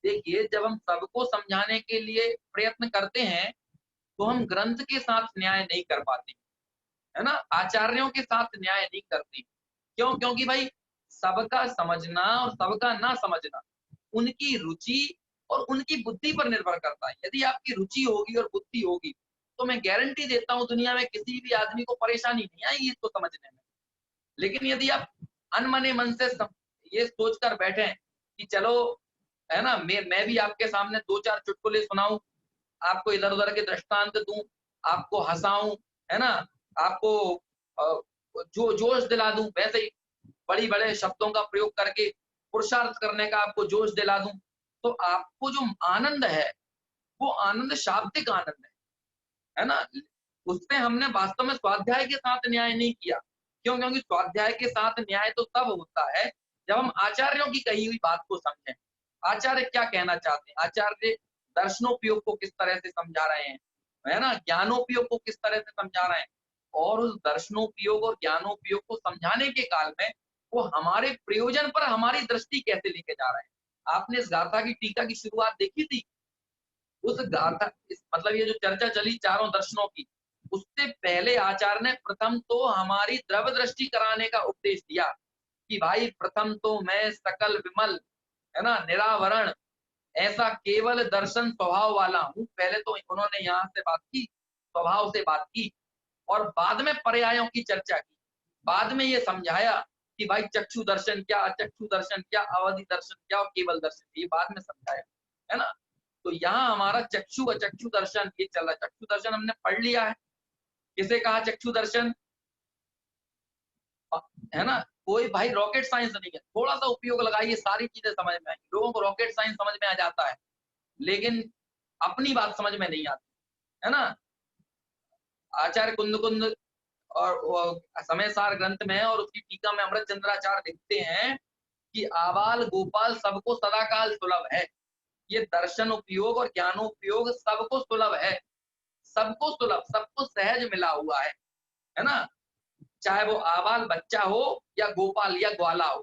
देखिए, जब हम सबको समझाने के लिए प्रयत्न करते हैं तो हम ग्रंथ के साथ न्याय नहीं कर पाते, है ना, आचार्यों के साथ न्याय नहीं करते। क्यों? क्योंकि भाई सबका समझना और सबका ना समझना उनकी रुचि और उनकी बुद्धि पर निर्भर करता है। यदि आपकी रुचि होगी और बुद्धि होगी तो मैं गारंटी देता हूं दुनिया में किसी भी आदमी को परेशानी नहीं आएगी इसको समझने में। लेकिन यदि आप अनमने मन से ये सोचकर बैठे कि चलो, है ना, मैं भी आपके सामने दो चार चुटकुले सुनाऊं, आपको इधर उधर के दृष्टांत दूं, आपको हंसाऊं, है ना, आपको जो जोश दिला दूं, वैसे ही बड़ी बड़े शब्दों का प्रयोग करके पुरुषार्थ करने का आपको जोश दिला दूं, तो आपको जो आनंद है वो आनंद शाब्दिक आनंद है ना। उसमें हमने वास्तव में स्वाध्याय के साथ न्याय नहीं किया। क्यों? क्योंकि स्वाध्याय के साथ न्याय तो तब होता है जब हम आचार्यों की कही हुई बात को समझें। आचार्य क्या कहना चाहते हैं, आचार्य दर्शनोपयोग को किस तरह से समझा रहे हैं, है ना, ज्ञानोपयोग को किस तरह से समझा रहे हैं, और उस दर्शनोपयोग और ज्ञानोपयोग को समझाने के काल में वो हमारे प्रयोजन पर हमारी दृष्टि कैसे लेके जा रहे हैं। आपने इस गाथा की टीका की शुरुआत देखी थी, उस गाथा, मतलब ये जो चर्चा चली चारों दर्शनों की, उससे पहले आचार्य ने प्रथम तो हमारी द्रव दृष्टि कराने का उपदेश दिया कि भाई प्रथम तो मैं सकल विमल, है ना, निरावरण, ऐसा केवल दर्शन स्वभाव वाला हूं। पहले तो उन्होंने यहाँ से बात की स्वभाव से बात की और बाद में पर्यायों की चर्चा की। बाद में ये समझाया कि भाई चक्षु दर्शन क्या, अचक्षु दर्शन क्या, अवधि दर्शन क्या और केवल दर्शन, ये बाद में समझाया, है ना। तो यहाँ हमारा चक्षु अचक्षु दर्शन ये चल रहा है। चक्षु दर्शन हमने पढ़ लिया है। किसे कहा चक्षु दर्शन, है ना। कोई भाई रॉकेट साइंस नहीं है, थोड़ा सा उपयोग लगाइए सारी चीजें समझ में आएंगी। लोगों को रॉकेट साइंस समझ में आ जाता है, लेकिन अपनी बात समझ में नहीं आती, है ना। आचार्य कुंद और समय सार ग्रंथ में और उसकी टीका में अमृत चंद्राचार्य लिखते हैं कि आबाल गोपाल सबको सदाकाल सुलभ है। ये दर्शन उपयोग और ज्ञानोपयोग सबको सुलभ है, सबको सुलभ, सबको सहज मिला हुआ है ना। चाहे वो आबाल बच्चा हो या गोपाल या ग्वाला हो।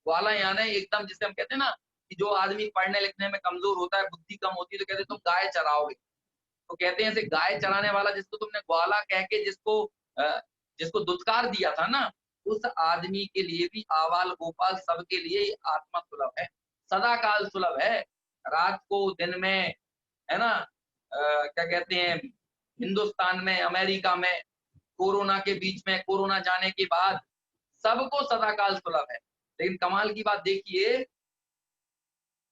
ग्वाला यानी एकदम जिसे हम कहते हैं ना कि जो आदमी पढ़ने लिखने में कमजोर होता है, बुद्धि कम होती है, तो कहते हैं तुम गाय चराओगे। तो कहते हैं ऐसे गाय चराने वाला जिसको तुमने ग्वाला कह के जिसको दुत्कार दिया था ना, उस आदमी के लिए भी आबाल गोपाल सबके लिए आत्मा सुलभ है, सदा काल सुलभ है। रात को दिन में, है ना। क्या कहते हैं, हिंदुस्तान में, अमेरिका में, कोरोना के बीच में, कोरोना जाने के बाद सबको सदा काल सुलभ है। लेकिन कमाल की बात देखिए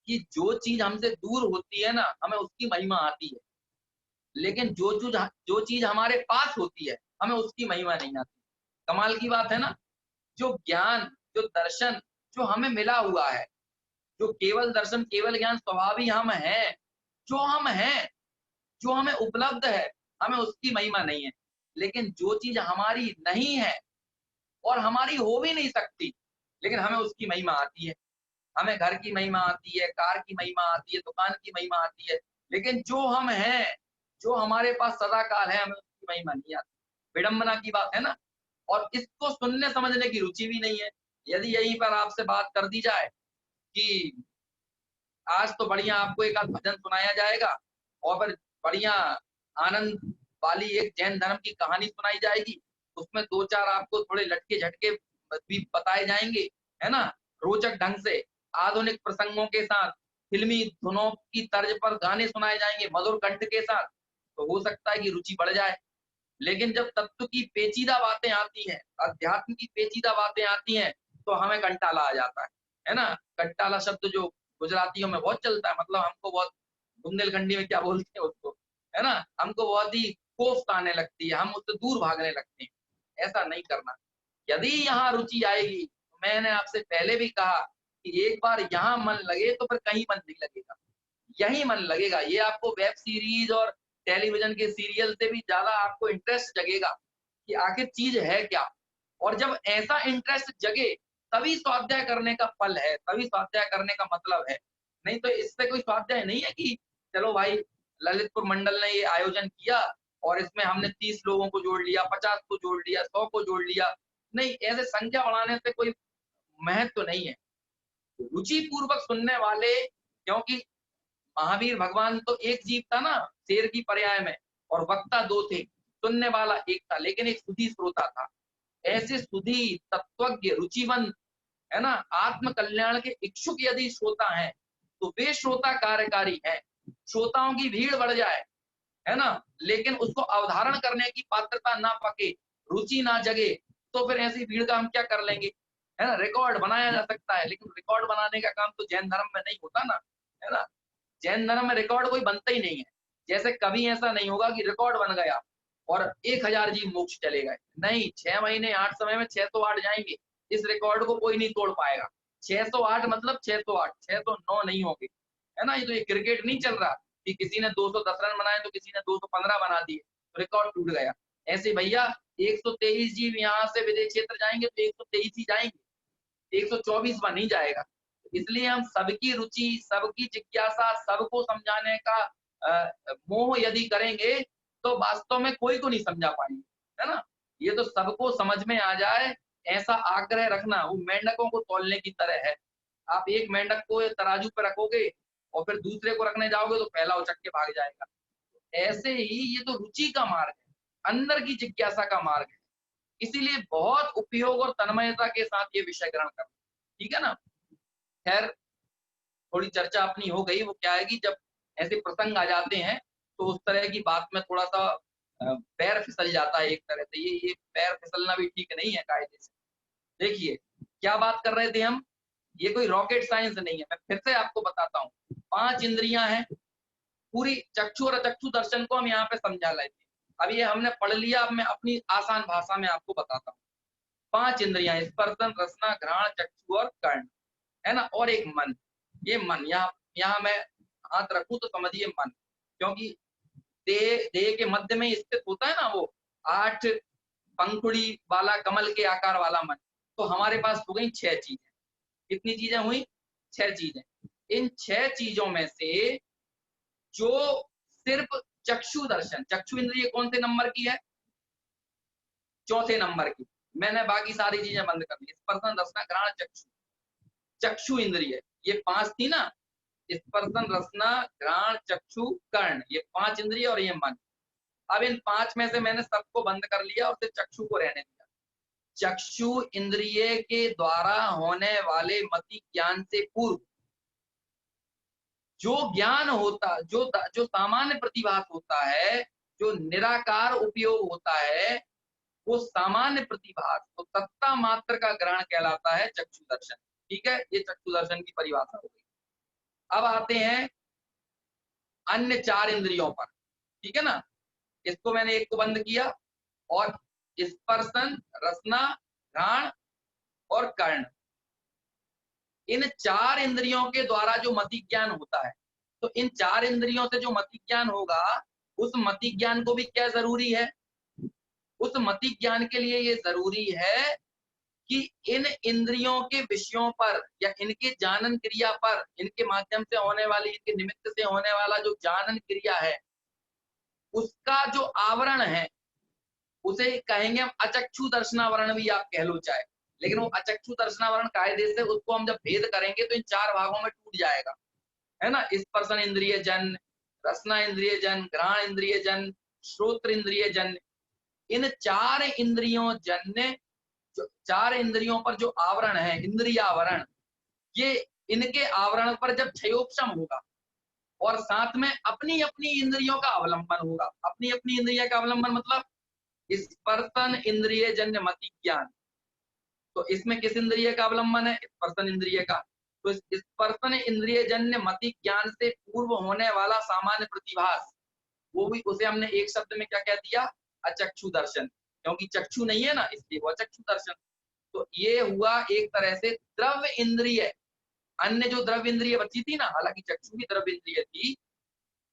कि जो चीज हमसे दूर होती है ना, हमें उसकी महिमा आती है, लेकिन जो चीज हमारे पास होती है हमें उसकी महिमा नहीं आती। कमाल की बात है ना। जो ज्ञान, जो दर्शन जो हमें मिला हुआ है, जो केवल दर्शन केवल ज्ञान स्वभावी हम हैं, जो हम हैं, जो हमें उपलब्ध है, हमें उसकी महिमा नहीं है। लेकिन जो चीज हमारी नहीं है और हमारी हो भी नहीं सकती, लेकिन हमें उसकी महिमा आती है। हमें घर की महिमा आती है, कार की महिमा आती है, दुकान की महिमा आती है, लेकिन जो हम हैं, जो हमारे पास सदा काल है, हमें उसकी महिमा नहीं आती। विडंबना की बात है ना। और इसको सुनने समझने की रुचि भी नहीं है। यदि यहीं पर आपसे बात कर दी जाए कि आज तो बढ़िया आपको एक आध भजन सुनाया जाएगा और फिर बढ़िया आनंद वाली एक जैन धर्म की कहानी सुनाई जाएगी, उसमें दो चार आपको थोड़े लटके झटके भी बताए जाएंगे, है ना, रोचक ढंग से, आधुनिक प्रसंगों के साथ, फिल्मी धुनों की तर्ज पर गाने सुनाए जाएंगे मधुर कंठ के साथ, तो हो सकता है कि रुचि बढ़ जाए। लेकिन जब तत्व की पेचीदा बातें आती हैं, अध्यात्म की पेचीदा बातें आती हैं, तो हमें कंटाला आ जाता है ना। कंटाला शब्द जो गुजरातियों में बहुत चलता है, मतलब हमको बहुत, बुंदेलखंडी में क्या बोलते हैं उसको, है ना, हमको बहुत ही कोफ्त आने लगती है, हम उससे दूर भागने लगते हैं। ऐसा नहीं करना। यदि यहाँ रुचि आएगी, तो मैंने आपसे पहले भी कहा कि एक बार यहाँ मन लगे तो फिर कहीं मन नहीं लगेगा, यही मन लगेगा। ये आपको वेब सीरीज और टेलीविजन के सीरियल से भी ज्यादा आपको इंटरेस्ट जगेगा कि आखिर चीज है क्या। और जब ऐसा इंटरेस्ट जगे, तभी स्वाध्याय करने का फल है, तभी स्वाध्याय करने का मतलब है। नहीं तो इससे कोई स्वाध्याय नहीं है कि चलो भाई ललितपुर मंडल ने ये आयोजन किया और इसमें हमने 30 लोगों को जोड़ लिया, 50 को जोड़ लिया, 100 को जोड़ लिया। नहीं, ऐसे संख्या बढ़ाने से कोई महत्व नहीं है। रुचि पूर्वक सुनने वाले, क्योंकि महावीर भगवान तो एक जीव था ना, शेर की पर्याय में, और वक्ता दो थे, सुनने वाला एक था, लेकिन एक सुधी श्रोता था। ऐसे सुधी तत्वज्ञ रुचिवंत, है ना, आत्म कल्याण के इच्छुक यदि श्रोता हैं, तो वे श्रोता कार्यकारी हैं। श्रोताओं की भीड़ बढ़ जाए, है ना, लेकिन उसको अवधारण करने की पात्रता ना पके, रुचि ना जगे, तो फिर ऐसी भीड़ का हम क्या कर लेंगे, है ना। रिकॉर्ड बनाया जा सकता है, लेकिन रिकॉर्ड बनाने का काम तो जैन धर्म में नहीं होता ना, है ना। जैन धर्म में रिकॉर्ड कोई बनता ही नहीं है। जैसे कभी ऐसा नहीं होगा कि रिकॉर्ड बन गया और 1000 जीव मोक्ष चले गए, नहीं, 6 महीने 8 समय में 608 जाएंगे। इस रिकॉर्ड को कोई नहीं तोड़ पाएगा। 608 मतलब 608, 609 नहीं होंगे, है ना। ये तो ये क्रिकेट नहीं चल रहा कि किसी ने 210 रन बनाए तो किसी ने 215 बना दिए, तो रिकॉर्ड टूट गया। ऐसे भैया 123 जीव यहाँ से विदेश क्षेत्र जाएंगे तो 123 ही जाएंगे, 124वां नहीं जाएगा। इसलिए हम सबकी रुचि, सबकी जिज्ञासा, सबको समझाने का मोह यदि करेंगे, तो वास्तव में कोई को नहीं समझा पाएंगे, है ना। ये तो सबको समझ में आ जाए, ऐसा आग्रह रखना वो मेंढकों को तौलने की तरह है। आप एक मेंढक को तराजू पर रखोगे और फिर दूसरे को रखने जाओगे तो पहला उचक के भाग जाएगा। ऐसे ही ये तो रुचि का मार्ग है, अंदर की जिज्ञासा का मार्ग है। इसीलिए बहुत उपयोग और तन्मयता के साथ ये विषय ग्रहण करना, ठीक है ना। खैर, थोड़ी चर्चा अपनी हो गई। वो क्या है कि जब ऐसे प्रसंग आ जाते हैं तो उस तरह की बात में थोड़ा सा पैर फिसल जाता है एक तरह से। ये पैर फिसलना भी ठीक नहीं है कायदे से। देखिए क्या बात कर रहे थे हम, ये कोई रॉकेट साइंस नहीं है, मैं फिर से आपको बताता हूँ। 5 इंद्रियां हैं, पूरी चक्षु और अचक्षु दर्शन को हम यहाँ पे समझा लेते हैं। अब ये हमने पढ़ लिया, अब मैं अपनी आसान भाषा में आपको बताता हूँ। 5 इंद्रियां, स्पर्शन, रसना, घ्राण, चक्षु और कर्ण, है ना, और एक मन। ये मन, यहाँ मैं हाथ रखूं तो समझिए मन, क्योंकि देह देह के मध्य में स्थित होता है ना वो 8 पंखुड़ी वाला कमल के आकार वाला मन। तो हमारे पास हो गई 6 चीजें। कितनी चीजें हुई? 6 चीजें। इन 6 चीजों में से जो सिर्फ चक्षु दर्शन, चक्षु इंद्रिय कौन से नंबर की है? चौथे नंबर की। मैंने बाकी सारी चीजें बंद कर दी, स्पर्शन, रसना, घ्राण, चक्षु। चक्षु इंद्रिय ये 5 थी ना, स्पर्शन, रसना, घ्राण, चक्षु, कर्ण, ये 5 इंद्रिय और ये मन। अब इन 5 में से मैंने सबको बंद कर लिया और सिर्फ चक्षु को रहने दिया। चक्षु इंद्रिय के द्वारा होने वाले मति ज्ञान से पूर्व जो ज्ञान होता, जो सामान्य प्रतिभास होता है, जो निराकार उपयोग होता है, वो सामान्य प्रतिभास, तो सत्ता मात्र का ग्रहण कहलाता है चक्षु दर्शन। ठीक है, ये चक्षु दर्शन की परिभाषा हो गई। अब आते हैं अन्य 4 इंद्रियों पर। ठीक है ना, इसको मैंने एक को बंद किया, और स्पर्शन, रसना, घ्राण और कर्ण, इन 4 इंद्रियों के द्वारा जो मति ज्ञान होता है, तो इन 4 इंद्रियों से जो मति ज्ञान होगा, उस मति ज्ञान को भी क्या जरूरी है? उस मति ज्ञान के लिए ये जरूरी है कि इन इंद्रियों के विषयों पर या इनके जानन क्रिया पर, इनके माध्यम से होने वाली, इनके निमित्त से होने वाला जो जानन क्रिया है, उसका जो आवरण है, उसे कहेंगे हम अचक्षु दर्शनावरण भी आप कह लो चाहे। लेकिन वो अचक्षु दर्शनावरण कायदे से उसको हम जब भेद करेंगे तो इन 4 भागों में टूट जाएगा, है ना। स्पर्शन इंद्रिय जन, रसना इंद्रिय जन, घ्राण इंद्रिय जन, श्रोत्र इंद्रिय जन। इन 4 इंद्रियों जन्य, 4 इंद्रियों पर जो आवरण है, इंद्रियावरण, ये इनके आवरण पर जब क्षयोपशम होगा और साथ में अपनी अपनी इंद्रियों का अवलंबन होगा। अपनी अपनी इंद्रिय का अवलंबन मतलब स्पर्शन इंद्रिय जन्य मति ज्ञान। तो इसमें किस इंद्रिय का अवलंबन है? स्पर्शन इंद्रिय का। तो स्पर्शन इंद्रिय जन्य मति ज्ञान से पूर्व होने वाला सामान्य प्रतिभास, वो भी, उसे हमने एक शब्द में क्या कह दिया? अचक्षु दर्शन। क्योंकि चक्षु नहीं है ना, इसलिए वो अचक्षु दर्शन। तो ये हुआ एक तरह से द्रव्य इंद्रिय। अन्य जो द्रव्य इंद्रिय बची थी ना, हालांकि चक्षु भी द्रव्य इंद्रिय थी,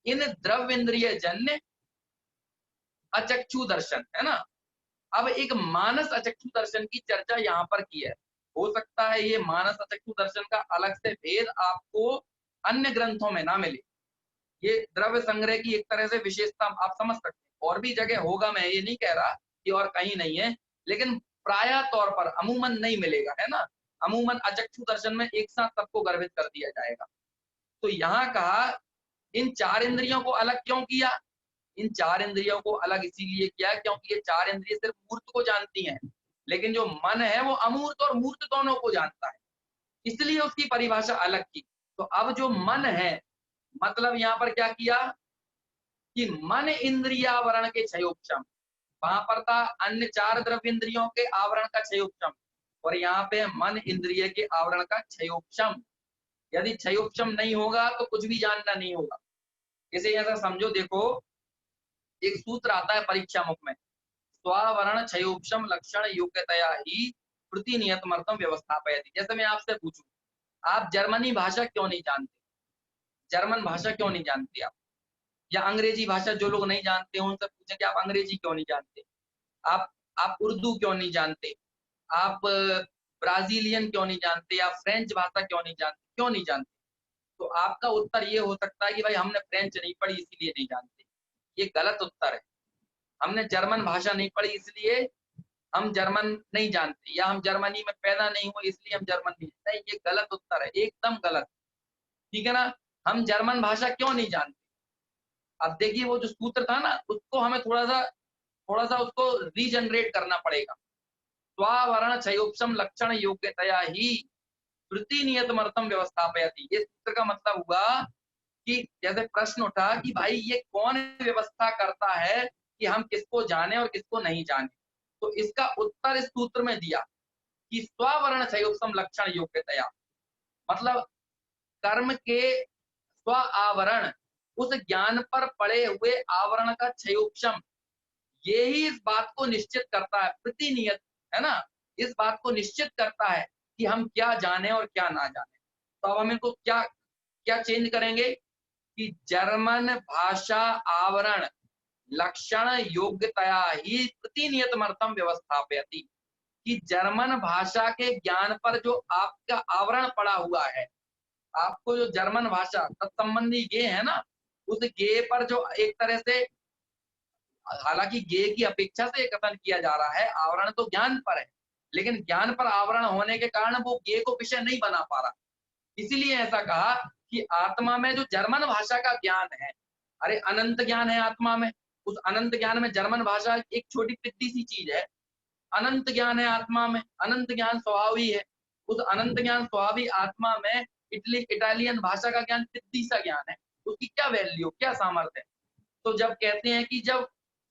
इन द्रव्य इंद्रिय जन्य अचक्षु दर्शन, है ना। अब एक मानस अचक्षु दर्शन की चर्चा यहाँ पर की है। हो सकता है ये मानस अचक्षु दर्शन का अलग से भेद आपको अन्य ग्रंथों में ना मिले। ये द्रव्य संग्रह की एक तरह से विशेषता आप समझ सकते हैं। और भी जगह होगा, मैं ये नहीं कह रहा कि और कहीं नहीं है, लेकिन प्राय तौर पर अमूमन नहीं मिलेगा, है ना। अमूमन अचक्षु दर्शन में एक साथ सबको गर्भित कर दिया जाएगा। तो यहाँ कहा इन 4 इंद्रियों को अलग क्यों किया? इन 4 इंद्रियों को अलग इसीलिए किया क्योंकि ये 4 इंद्रिय सिर्फ मूर्त को जानती हैं, लेकिन जो मन है वो अमूर्त और मूर्त दोनों को जानता है, इसलिए उसकी परिभाषा अलग की। तो अब जो मन है, मतलब यहाँ पर क्या किया कि मन इंद्रियावरण के क्षयोपशम, वहां पर था अन्य 4 द्रव्य इंद्रियों के आवरण का क्षयोपशम, और यहाँ पे मन इंद्रिय के आवरण का क्षयोपशम। यदि क्षयोपशम नहीं होगा तो कुछ भी जानना नहीं होगा। इसे ऐसा समझो, देखो एक सूत्र आता है परीक्षा मुख में, स्वावरण क्षयोपशम लक्षण योग्यतया ही प्रतिनियतमर्थम व्यवस्थापयति। जैसे मैं आपसे पूछूं, आप जर्मनी भाषा क्यों नहीं जानते? जर्मन भाषा क्यों नहीं जानते आप? या अंग्रेजी भाषा जो लोग नहीं जानते हैं उनसे पूछें कि आप अंग्रेजी क्यों नहीं जानते? आप उर्दू क्यों नहीं जानते? आप ब्राजीलियन क्यों नहीं जानते? या फ्रेंच भाषा क्यों नहीं जानते? क्यों नहीं जानते? तो आपका उत्तर ये हो सकता है कि भाई हमने फ्रेंच नहीं पढ़ी इसलिए नहीं जानते। ये गलत उत्तर है। हमने जर्मन भाषा नहीं पढ़ी इसलिए हम जर्मन नहीं जानते, या हम जर्मनी में पैदा नहीं हुए इसलिए हम जर्मन नहीं जानते। ये गलत उत्तर है, एकदम गलत। ठीक है ना। हम जर्मन भाषा क्यों नहीं जानते? अब देखिए वो जो सूत्र था ना, उसको हमें थोड़ा सा उसको रीजनरेट करना पड़ेगा। स्वावरण क्षयोपशम लक्षण योग्यतया ही प्रतिनियतमर्थम व्यवस्थापयति। ये सूत्र का मतलब हुआ कि जैसे प्रश्न उठा कि भाई ये कौन व्यवस्था करता है कि हम किसको जाने और किसको नहीं जाने। तो इसका उत्तर इस सूत्र में दिया कि स्ववर्ण क्षयोपम लक्षण योग्यतया, मतलब कर्म के स्व आवरण, उस ज्ञान पर पड़े हुए आवरण का क्षयोपम, ये ही इस बात को निश्चित करता है, प्रतिनियत है ना, इस बात को निश्चित करता है कि हम क्या जाने और क्या ना जाने। तो अब हम इनको क्या क्या चेंज करेंगे कि जर्मन भाषा आवरण लक्षण योग्यतया ही प्रतिनियतमर्थम व्यवस्थापयति, कि जर्मन भाषा के ज्ञान पर जो आपका आवरण पड़ा हुआ है, आपको जो जर्मन भाषा तत्संबंधी गे है ना, उस गे पर जो एक तरह से, हालांकि गे की अपेक्षा से कथन किया जा रहा है, आवरण तो ज्ञान पर है, लेकिन ज्ञान पर आवरण होने के कारण वो गे को विषय नहीं बना पा रहा। इसीलिए ऐसा कहा कि आत्मा में जो जर्मन भाषा का ज्ञान है, अरे अनंत ज्ञान है आत्मा में, उस अनंत ज्ञान में जर्मन भाषा एक छोटी पिद्दी सी चीज है। अनंत ज्ञान है आत्मा में, अनंत ज्ञान स्वभावी है। उस अनंत ज्ञान स्वभावी आत्मा में इटालियन भाषा का ज्ञान पिद्दी सा ज्ञान है, उसकी क्या वैल्यू, क्या सामर्थ्य है। तो जब कहते हैं कि जब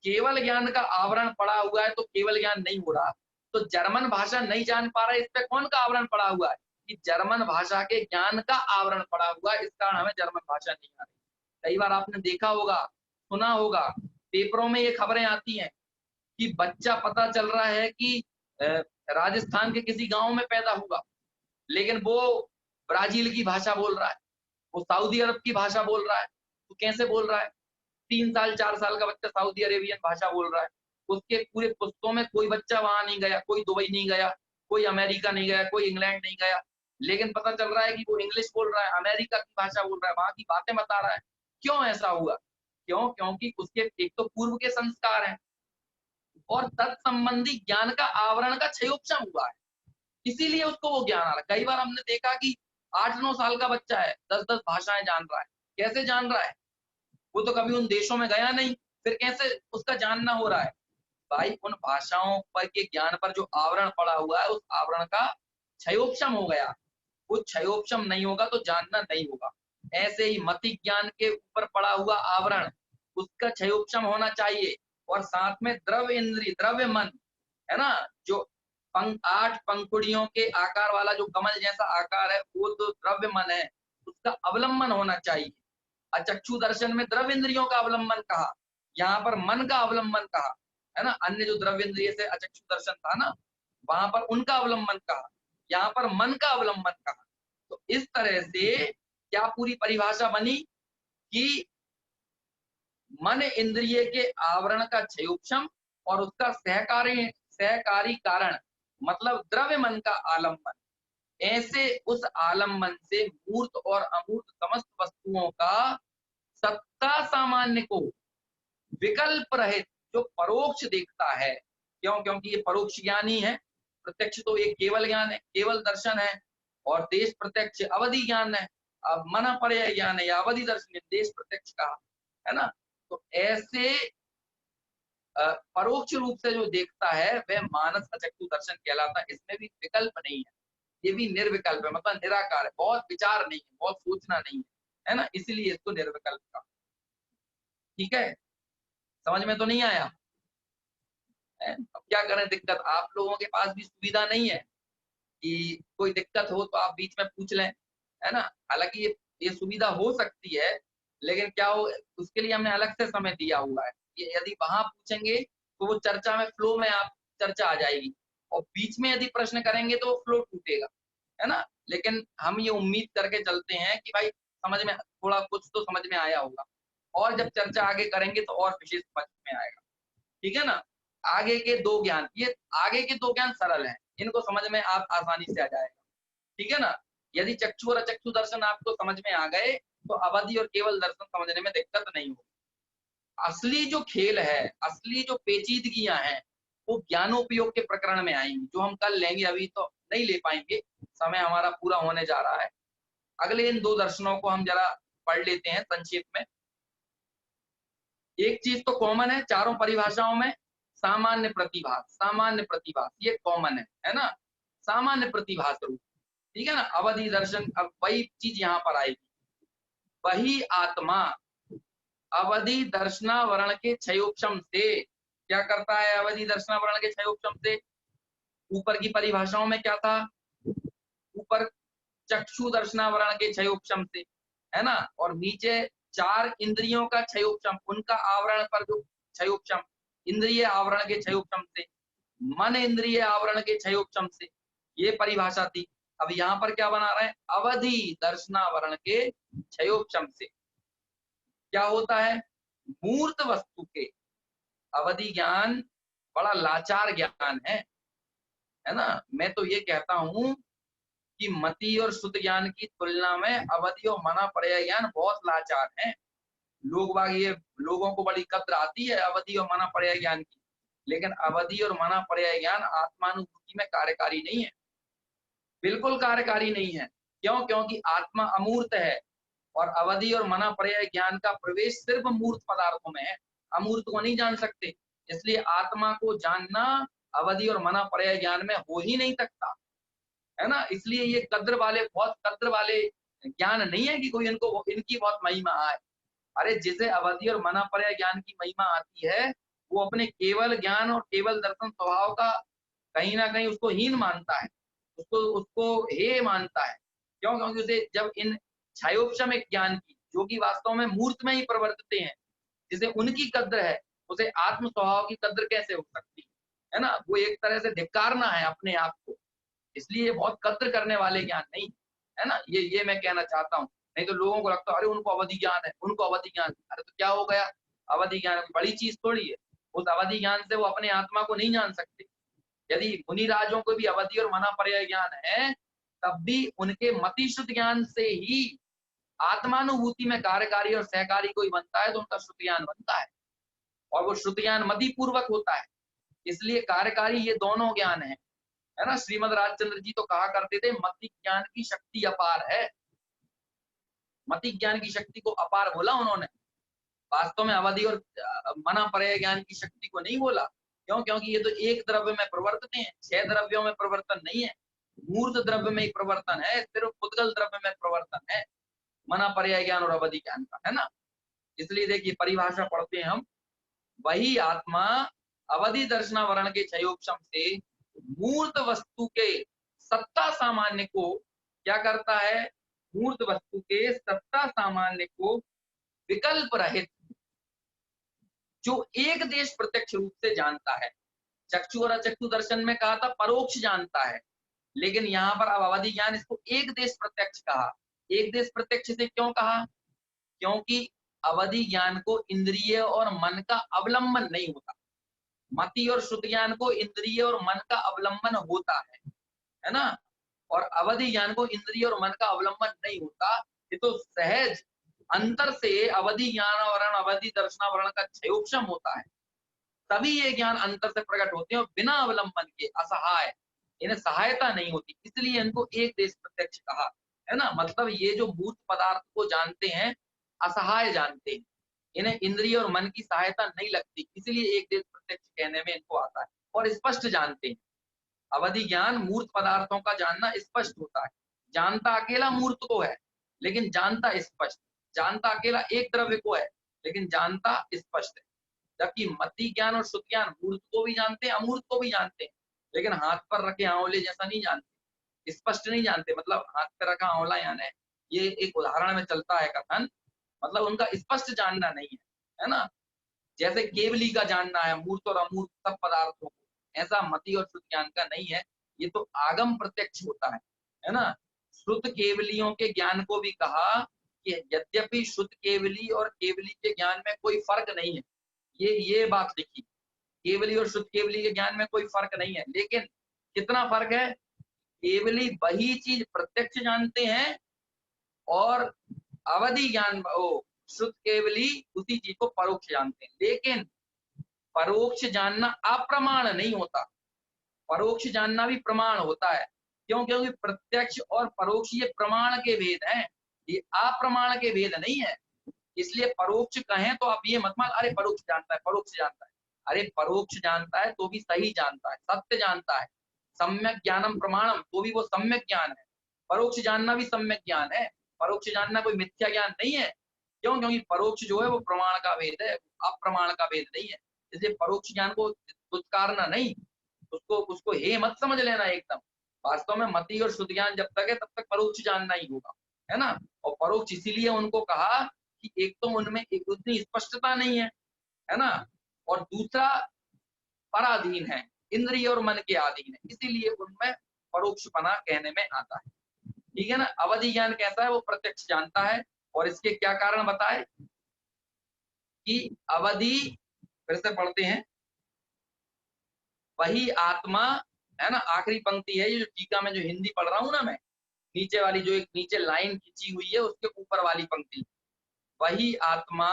केवल ज्ञान का आवरण पड़ा हुआ है तो केवल ज्ञान नहीं हो रहा, तो जर्मन भाषा नहीं जान पा रहा है, इस पे कौन का आवरण पड़ा हुआ है, कि जर्मन भाषा के ज्ञान का आवरण पड़ा हुआ है, इस कारण हमें जर्मन भाषा नहीं आ रही। कई बार आपने देखा होगा, सुना होगा, पेपरों में ये खबरें आती हैं कि बच्चा पता चल रहा है कि राजस्थान के किसी गांव में पैदा हुआ, लेकिन वो ब्राजील की भाषा बोल रहा है, वो सऊदी अरब की भाषा बोल रहा है। तो कैसे बोल रहा है, 3 साल 4 साल का बच्चा सऊदी अरेबियन भाषा बोल रहा है। उसके पूरे पुस्तकों में कोई बच्चा वहां नहीं गया, कोई दुबई नहीं गया, कोई अमेरिका नहीं गया, कोई इंग्लैंड नहीं गया, लेकिन पता चल रहा है कि वो इंग्लिश बोल रहा है, अमेरिका की भाषा बोल रहा है, वहां की बातें बता रहा है। क्यों ऐसा हुआ, क्यों, क्योंकि उसके एक तो पूर्व के संस्कार हैं और तत्संबंधी ज्ञान का आवरण का क्षयोपम हुआ है, इसीलिए उसको वो ज्ञान आ रहा है। कई बार हमने देखा कि 8-9 साल का बच्चा है, 10-10 भाषाएं जान रहा है। कैसे जान रहा है, वो तो कभी उन देशों में गया नहीं, फिर कैसे उसका जानना हो रहा है। भाई उन भाषाओं पर के ज्ञान पर जो आवरण पड़ा हुआ है, उस आवरण का क्षयोपम हो गया। वो क्षयोपम नहीं होगा तो जानना नहीं होगा। ऐसे ही मति ज्ञान के ऊपर पड़ा हुआ आवरण, उसका क्षयोपम होना चाहिए। और साथ में द्रव्य इंद्रिय, द्रव्य मन है ना, जो 8 पंखुड़ियों के आकार वाला जो कमल जैसा आकार है, वो तो द्रव्य मन है, उसका अवलंबन होना चाहिए। अचक्षु दर्शन में द्रव्य इंद्रियों का अवलंबन कहा, यहाँ पर मन का अवलंबन कहा, है ना। अन्य जो द्रव्य इंद्रिय से अचक्षु दर्शन था ना, वहां पर उनका अवलंबन कहा, यहाँ पर मन का अवलंबन कहा। तो इस तरह से क्या पूरी परिभाषा बनी कि मन इंद्रिय के आवरण का क्षयोपम और उसका सहकारी कारण, मतलब द्रव्य मन का आलम्बन। ऐसे उस आलम्बन से मूर्त और अमूर्त समस्त वस्तुओं का सत्ता सामान्य को विकल्प रहित जो परोक्ष देखता है, क्यों, क्योंकि ये परोक्ष ज्ञान ही है। प्रत्यक्ष तो एक केवल ज्ञान है, केवल दर्शन है, और देश प्रत्यक्ष अवधि ज्ञान है। अब मन पर्याय ज्ञान है या अवधि दर्शन, देश प्रत्यक्ष का है ना। तो ऐसे परोक्ष रूप से जो देखता है वह मानस अचक्षु दर्शन कहलाता है। इसमें भी विकल्प नहीं है, ये भी निर्विकल्प है, मतलब निराकार है, बहुत विचार नहीं है, बहुत सोचना नहीं है ना, इसलिए इसको निर्विकल्प का। ठीक है, समझ में तो नहीं आया है? अब क्या करें, दिक्कत आप लोगों के पास भी सुविधा नहीं है कि कोई दिक्कत हो तो आप बीच में पूछ लें, है ना। हालांकि ये सुविधा हो सकती है, लेकिन क्या हो, उसके लिए हमने अलग से समय दिया हुआ है। ये यदि वहां पूछेंगे तो वो चर्चा में, फ्लो में आप चर्चा आ जाएगी, और बीच में यदि प्रश्न करेंगे तो वो फ्लो टूटेगा, है ना। लेकिन हम ये उम्मीद करके चलते हैं कि भाई समझ में, थोड़ा कुछ तो समझ में आया होगा, और जब चर्चा आगे करेंगे तो और विशेष समझ में आएगा। ठीक है ना। आगे के 2 ज्ञान, ये आगे के 2 ज्ञान सरल हैं, इनको समझ में आप आसानी से आ जाएगा। ठीक है ना। यदि चक्षु और अचक्षु दर्शन आपको समझ में आ गए तो अवधि और केवल दर्शन समझने में दिक्कत नहीं होगी। असली जो खेल है, असली जो पेचीदगियां हैं, वो ज्ञानोपयोग के प्रकरण में आएंगी, जो हम कल लेंगे, अभी तो नहीं ले पाएंगे, समय हमारा पूरा होने जा रहा है। अगले इन 2 दर्शनों को हम जरा पढ़ लेते हैं संक्षेप में। एक चीज तो कॉमन है चारों परिभाषाओं में, सामान्य प्रतिभास, सामान्य प्रतिभास ये कॉमन है ना, सामान्य प्रतिभास रूप। ठीक है ना। अवधि दर्शन, अब वही चीज यहाँ पर आएगी, वही आत्मा अवधि दर्शनावरण के क्षयोपशम से। क्या करता है अवधि दर्शनावरण के क्षयोपशम से? ऊपर की परिभाषाओं में क्या था? ऊपर चक्षु दर्शनावरण के क्षयोपशम से, है ना, और नीचे 4 इंद्रियों का क्षयोपशम, उनका आवरण पर जो क्षयोपशम, इंद्रिय आवरण के क्षयोपशम से, मन इंद्रिय आवरण के क्षयोपशम से, ये परिभाषा थी। अब यहाँ पर क्या बना रहे हैं? अवधि दर्शनावरण के क्षयोपशम से। क्या होता है? मूर्त वस्तु के अवधि ज्ञान बड़ा लाचार ज्ञान है ना। मैं तो ये कहता हूं कि मति और शुद्ध ज्ञान की तुलना में अवधि और मना पर्याय ज्ञान बहुत लाचार है। लोगों को बड़ी कद्र आती है अवधि और मना पर्याय ज्ञान की, लेकिन अवधि और मना पर्याय ज्ञान आत्मानुभूति में कार्यकारी नहीं है, बिल्कुल कार्यकारी नहीं है। क्यों? क्योंकि आत्मा अमूर्त है और अवधि और मना पर्याय ज्ञान का प्रवेश सिर्फ मूर्त पदार्थों में है, अमूर्त को नहीं जान सकते। इसलिए आत्मा को जानना अवधि और मना पर्याय ज्ञान में हो ही नहीं सकता, है ना। इसलिए ये बहुत कद्र वाले ज्ञान नहीं है कि कोई इनकी बहुत महिमा आए। अरे जिसे अवधि और मना पर्याय ज्ञान की महिमा आती है, वो अपने केवल ज्ञान और केवल दर्शन स्वभाव का कहीं ना कहीं उसको हीन मानता है, उसको उसको हे मानता है। क्यों? क्योंकि उसे जब इन छायोपशमिक ज्ञान की, जो कि वास्तव में मूर्त में ही प्रवर्तित हैं, जिसे उनकी कद्र है, उसे आत्म स्वभाव की कद्र कैसे हो सकती है ना। वो एक तरह से धिक्कारना है अपने आप को। इसलिए ये बहुत कद्र करने वाले ज्ञान नहीं है ना। ये मैं कहना चाहता हूँ। नहीं तो लोगों को लगता है अरे उनको अवधि ज्ञान है, उनको अवधि ज्ञान। अरे तो क्या हो गया? अवधि ज्ञान बड़ी चीज थोड़ी है। उस अवधि ज्ञान से वो अपने आत्मा को नहीं जान सकते। यदि मुनि राजों को भी अवधि और मना पर्याय ज्ञान है, तब भी उनके मति शुद्ध ज्ञान से ही आत्मानुभूति में कार्यकारी और सहकारी कोई बनता है तो उनका शुद्ध ज्ञान बनता है, और वो शुद्ध ज्ञान मति पूर्वक होता है। इसलिए कार्यकारी ये दोनों ज्ञान है ना। श्रीमद राजचंद्र जी तो कहा करते थे मति ज्ञान की शक्ति अपार है। मति ज्ञान की शक्ति को अपार बोला उन्होंने, वास्तव में अवधि और मना पर्याय ज्ञान की शक्ति को नहीं बोला। क्यों? क्योंकि ये तो एक द्रव्य में प्रवर्तित हैं, 6 द्रव्यों में प्रवर्तन नहीं है। मूर्त द्रव्य में ही प्रवर्तन है, सिर्फ पुद्गल द्रव्य में प्रवर्तन है मना पर्याय ज्ञान और अवधि ज्ञान का, है ना। इसलिए देखिए परिभाषा पढ़ते हैं हम। वही आत्मा अवधि दर्शनावरण के क्षयोपशम से मूर्त वस्तु के सत्ता सामान्य को क्या करता है? मूर्त वस्तु के सत्ता सामान्य को विकल्प रहित, जो एक देश प्रत्यक्ष रूप से जानता है। चक्षु और अचक्षु दर्शन में कहा था परोक्ष जानता है, लेकिन यहाँ पर अब अवधि ज्ञान इसको एक देश प्रत्यक्ष कहा। एक देश प्रत्यक्ष से क्यों कहा? क्योंकि अवधि ज्ञान को इंद्रिय और मन का अवलंबन नहीं होता। मति और शुद्ध ज्ञान को इंद्रिय और मन का अवलंबन होता है ना। और अवधि ज्ञान को इंद्रिय और मन का अवलंबन नहीं होता। ये तो सहज अंतर से अवधि ज्ञानावरण अवधि दर्शनावरण का क्षयोपशम होता है, तभी ये ज्ञान अंतर से प्रकट होते हैं और बिना अवलंबन के असहाय, इन्हें सहायता नहीं होती, इसलिए इनको एक देश प्रत्यक्ष कहा, है ना। मतलब ये जो मूर्त पदार्थ को जानते हैं असहाय जानते हैं, इन्हें इंद्रिय और मन की सहायता नहीं लगती, इसलिए एक देश प्रत्यक्ष कहने में इनको आता है। और स्पष्ट जानते हैं। अवधि ज्ञान मूर्त पदार्थों का जानना स्पष्ट होता है। जानता अकेला मूर्त को है, लेकिन जानता स्पष्ट। जानता अकेला एक द्रव्य को है, लेकिन जानता स्पष्ट है। जबकि मति ज्ञान और शुद्ध ज्ञान मूर्त को भी जानते हैं, अमूर्त को भी जानते हैं, लेकिन हाथ पर रखे आंवले जैसा नहीं जानते, स्पष्ट नहीं जानते। मतलब हाथ पर रखा आंवला यानी ये एक उदाहरण में चलता है कथन, मतलब उनका स्पष्ट जानना नहीं है ना। जैसे केवली का जानना है मूर्त और अमूर्त सब पदार्थों को, ऐसा मति और शुद्ध ज्ञान का नहीं है। ये तो आगम प्रत्यक्ष होता है ना। शुद्ध केवलियों के ज्ञान को भी कहा कि यद्यपि शुद्ध केवली और केवली के ज्ञान में कोई फर्क नहीं है, ये बात लिखी, केवली और शुद्ध केवली के ज्ञान में कोई फर्क नहीं है, लेकिन कितना फर्क है? केवली वही चीज प्रत्यक्ष जानते हैं और अवधि ज्ञान शुद्ध केवली उसी चीज को परोक्ष जानते हैं। लेकिन परोक्ष जानना अप्रमाण नहीं होता, परोक्ष जानना भी प्रमाण होता है। क्यों? क्योंकि प्रत्यक्ष और परोक्ष ये प्रमाण के भेद हैं, ये अप्रमाण के भेद नहीं है। इसलिए परोक्ष कहें तो आप ये मत मान अरे परोक्ष जानता है, परोक्ष जानता है। अरे परोक्ष जानता है तो भी सही जानता है, सत्य जानता है। सम्यक ज्ञानम प्रमाणम, तो भी वो सम्यक ज्ञान है। परोक्ष जानना भी सम्यक ज्ञान है। परोक्ष जानना कोई मिथ्या ज्ञान नहीं है। क्यों? क्योंकि परोक्ष जो है वो प्रमाण का भेद है, अप्रमाण का भेद नहीं है। इसलिए परोक्ष ज्ञान को दुष्कारना नहीं, उसको उसको हे मत समझ लेना एकदम। वास्तव में मति और शुद्ध ज्ञान जब तक है तब तक परोक्ष जानना ही होगा, है ना? और परोक्ष इसीलिए उनको कहा कि एक तो उनमें एक उतनी स्पष्टता नहीं है ना? और दूसरा पराधीन है, इंद्रिय और मन के अधीन है, इसीलिए उनमें परोक्षपना कहने में आता है। ठीक है ना? अवधि ज्ञान कैसा है? वो प्रत्यक्ष जानता है। और इसके क्या कारण बताए कि अवधि, फिर से पढ़ते हैं, वही आत्मा, है ना? आखिरी पंक्ति है ये जो टीका में जो हिंदी पढ़ रहा हूं ना मैं, नीचे वाली जो एक नीचे लाइन खींची हुई है उसके ऊपर वाली पंक्ति, वही आत्मा